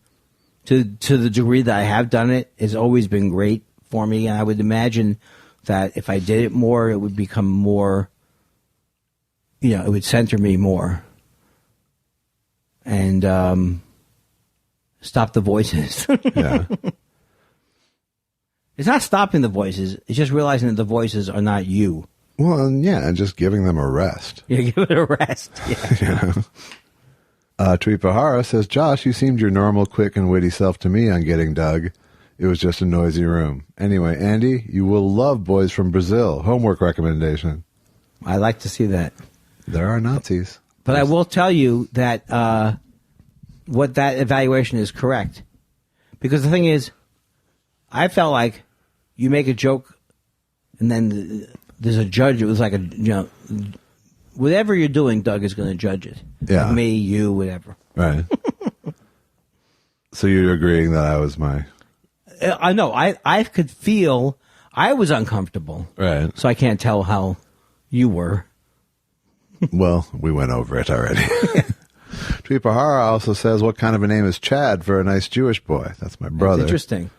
to the degree that I have done it, has always been great for me, and I would imagine that if I did it more, it would become more, it would center me more. And stop the voices. Yeah. It's not stopping the voices. It's just realizing that the voices are not you. Well, and just giving them a rest. Yeah, give it a rest. Yeah. Tripahara says, Josh, you seemed your normal, quick, and witty self to me on Getting Dug. It was just a noisy room. Anyway, Andy, you will love Boys from Brazil. Homework recommendation. I like to see that. There are Nazis. But I will tell you that what that evaluation is correct. Because the thing is, I felt like you make a joke and then there's a judge. It was like whatever you're doing, Doug is going to judge it. Yeah. Me, you, whatever. Right. So you're agreeing that I was my... I know. I could feel I was uncomfortable. Right. So I can't tell how you were. Well, we went over it already. Tripahara also says, what kind of a name is Chad for a nice Jewish boy? That's my brother. That's interesting.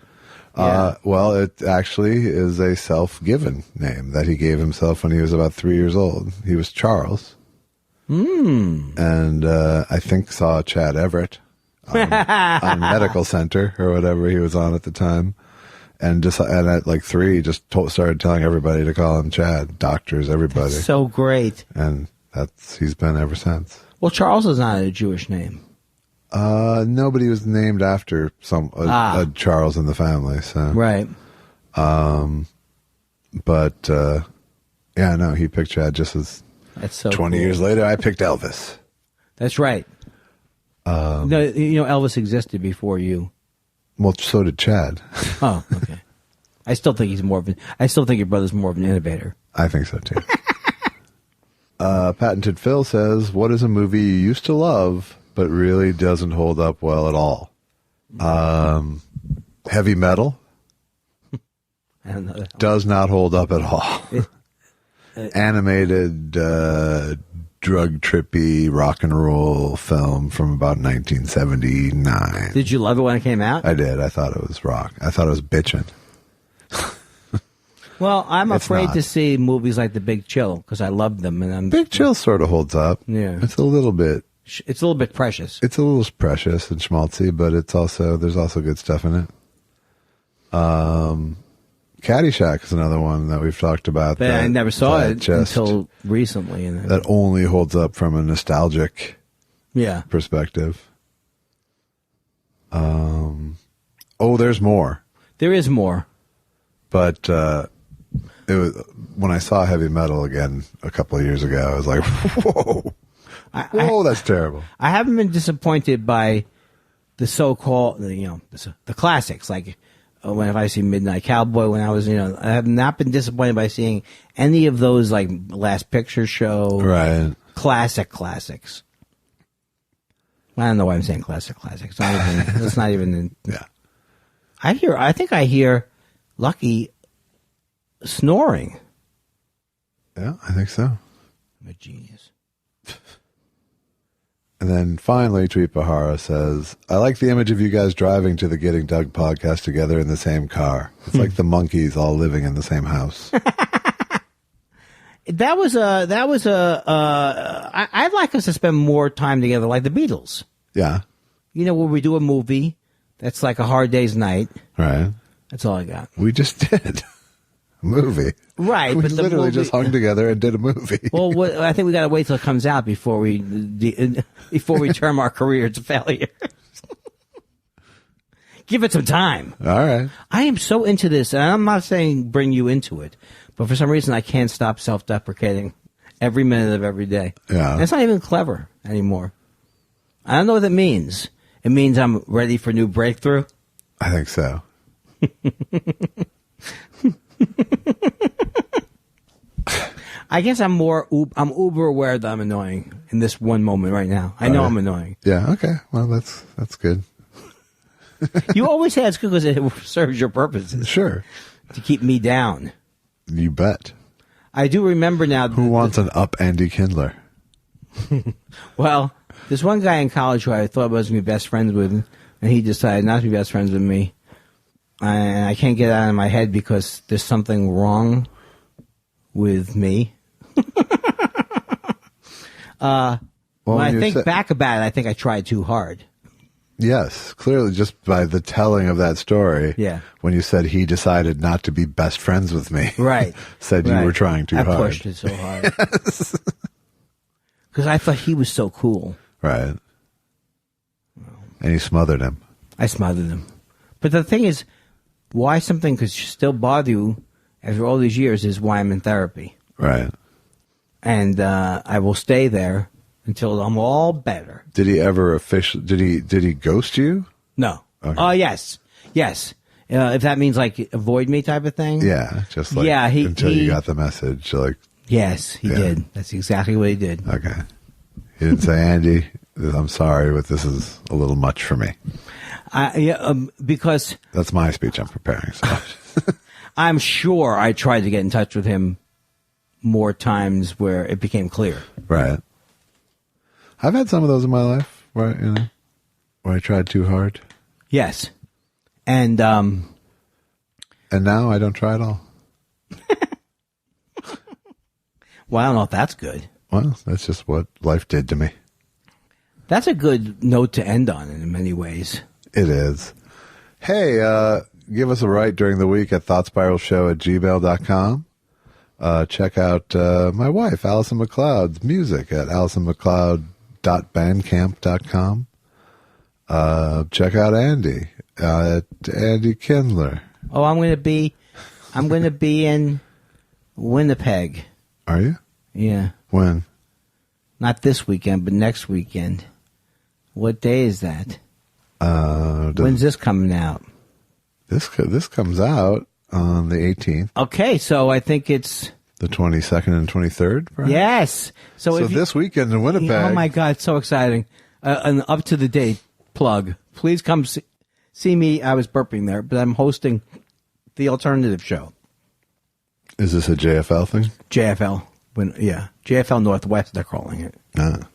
Yeah. Well, it actually is a self-given name that he gave himself when he was about 3 years old. He was Charles. And I think saw Chad Everett on Medical Center or whatever he was on at the time. And at like 3, just started telling everybody to call him Chad. Doctors, everybody. That's so great. And he's been ever since. Well, Charles is not a Jewish name. Nobody was named after a Charles in the family, so right. But no, he picked Chad just as. That's so 20 cool. years later, I picked Elvis. That's right. No, Elvis existed before you. Well, so did Chad. Oh, okay. I still think I still think your brother's more of an innovator. I think so too. Patented Phil says, "What is a movie you used to love but really doesn't hold up well at all?" Heavy Metal. I don't know that. Does not hold up at all. Animated, drug trippy rock and roll film from about 1979. Did you love it when it came out? I did. I thought it was rock. I thought it was bitchin'. Well, I'm It's afraid not. to see movies like The Big Chill because I love them, and Big Chill sort of holds up. Yeah. It's a little bit precious. It's a little precious and schmaltzy, but there's also good stuff in it. Caddyshack is another one that we've talked about. But I never saw it until recently. That only holds up from a nostalgic perspective. There's more. There is more. But it was when I saw Heavy Metal again a couple of years ago, I was like, whoa. Whoa, that's terrible. I haven't been disappointed by the so-called, the classics like Whenever I see Midnight Cowboy, when I was, I have not been disappointed by seeing any of those like Last Picture Show, Right. classics. I don't know why I'm saying classics. It's not even. Yeah. I think I hear Lucky snoring. Yeah, I think so. I'm a genius. And then finally, Treat Bahara says, I like the image of you guys driving to the Getting Doug podcast together in the same car. It's like the monkeys all living in the same house. I'd like us to spend more time together like the Beatles. Yeah. Where we do a movie that's like A Hard Day's Night. Right. That's all I got. We just did a movie. Right. We but the literally movie, just hung together and did a movie. Well, I think we got to wait till it comes out before we term our career to failure. Give it some time. All right. I am so into this, and I'm not saying bring you into it, but for some reason I can't stop self-deprecating every minute of every day. Yeah. And it's not even clever anymore. I don't know what that means. It means I'm ready for new breakthrough. I think so. I guess I'm uber aware that I'm annoying in this one moment right now. I know I'm annoying. Yeah. Okay. Well, that's good. You always say it's good because it serves your purposes. Sure. To keep me down. You bet. I do remember now. Who wants an up Andy Kindler? Well, there's one guy in college who I thought I was going to be best friends with, and he decided not to be best friends with me. And I can't get it out of my head because there's something wrong with me. When I think back about it, I think I tried too hard. Yes, clearly just by the telling of that story. Yeah. When you said he decided not to be best friends with me. Right. Said right. You were trying too hard. I pushed it so hard. Because I thought he was so cool. Right. And you smothered him. I smothered him. But the thing is, why something could still bother you after all these years is why I'm in therapy. Right. And I will stay there until I'm all better. Did he ever officially? Did he ghost you? No. Okay. Oh, yes. If that means like avoid me type of thing. Yeah, just like until you got the message. Like yes, he did. That's exactly what he did. Okay. He didn't say, Andy, I'm sorry, but this is a little much for me. Because that's my speech I'm preparing. So. I'm sure I tried to get in touch with him more times where it became clear. Right. I've had some of those in my life where I tried too hard. Yes. And now I don't try at all. Well, I don't know if that's good. Well, that's just what life did to me. That's a good note to end on in many ways. It is. Hey, give us a write during the week at thoughtspiralshow@gmail.com. Check out my wife, Alison McLeod's music at alisonmcleod.bandcamp.com. Check out Andy at Andy Kindler. Oh, I'm going to be in Winnipeg. Are you? Yeah. When? Not this weekend, but next weekend. What day is that? When's this coming out? This comes out on the 18th. Okay, so I think it's the 22nd and 23rd. Perhaps? Yes. So this weekend in Winnipeg. Oh my God, so exciting! An up to the date plug. Please come see me. I was burping there, but I'm hosting the alternative show. Is this a JFL thing? JFL. JFL Northwest, they're calling it.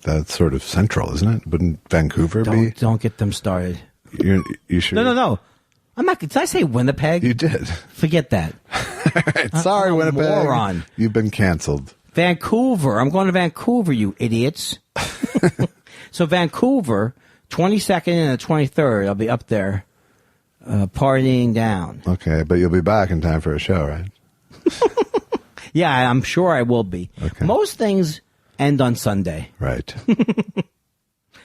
That's sort of central, isn't it? Wouldn't Vancouver be? Don't get them started. You sure? No. I'm not. Did I say Winnipeg? You did. Forget that. All right. Sorry, Winnipeg. Moron. You've been canceled. Vancouver. I'm going to Vancouver, you idiots. So Vancouver, 22nd and the 23rd, I'll be up there partying down. Okay, but you'll be back in time for a show, right? Yeah, I'm sure I will be. Okay. Most things end on Sunday. Right.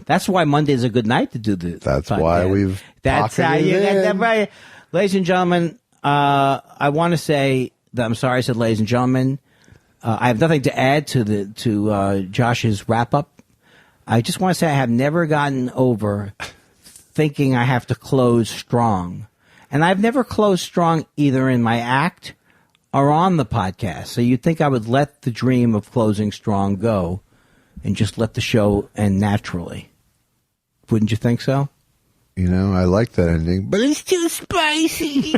That's why Monday's a good night to do the That's podcast. why we've That's how you get that right. Ladies and gentlemen, I want to say that I'm sorry I said ladies and gentlemen. I have nothing to add to Josh's wrap-up. I just want to say I have never gotten over thinking I have to close strong And I've never closed strong either in my act or on the podcast. So you'd think I would let the dream of closing strong go and just let the show end naturally. Wouldn't you think so? You know, I like that ending, but It's too spicy.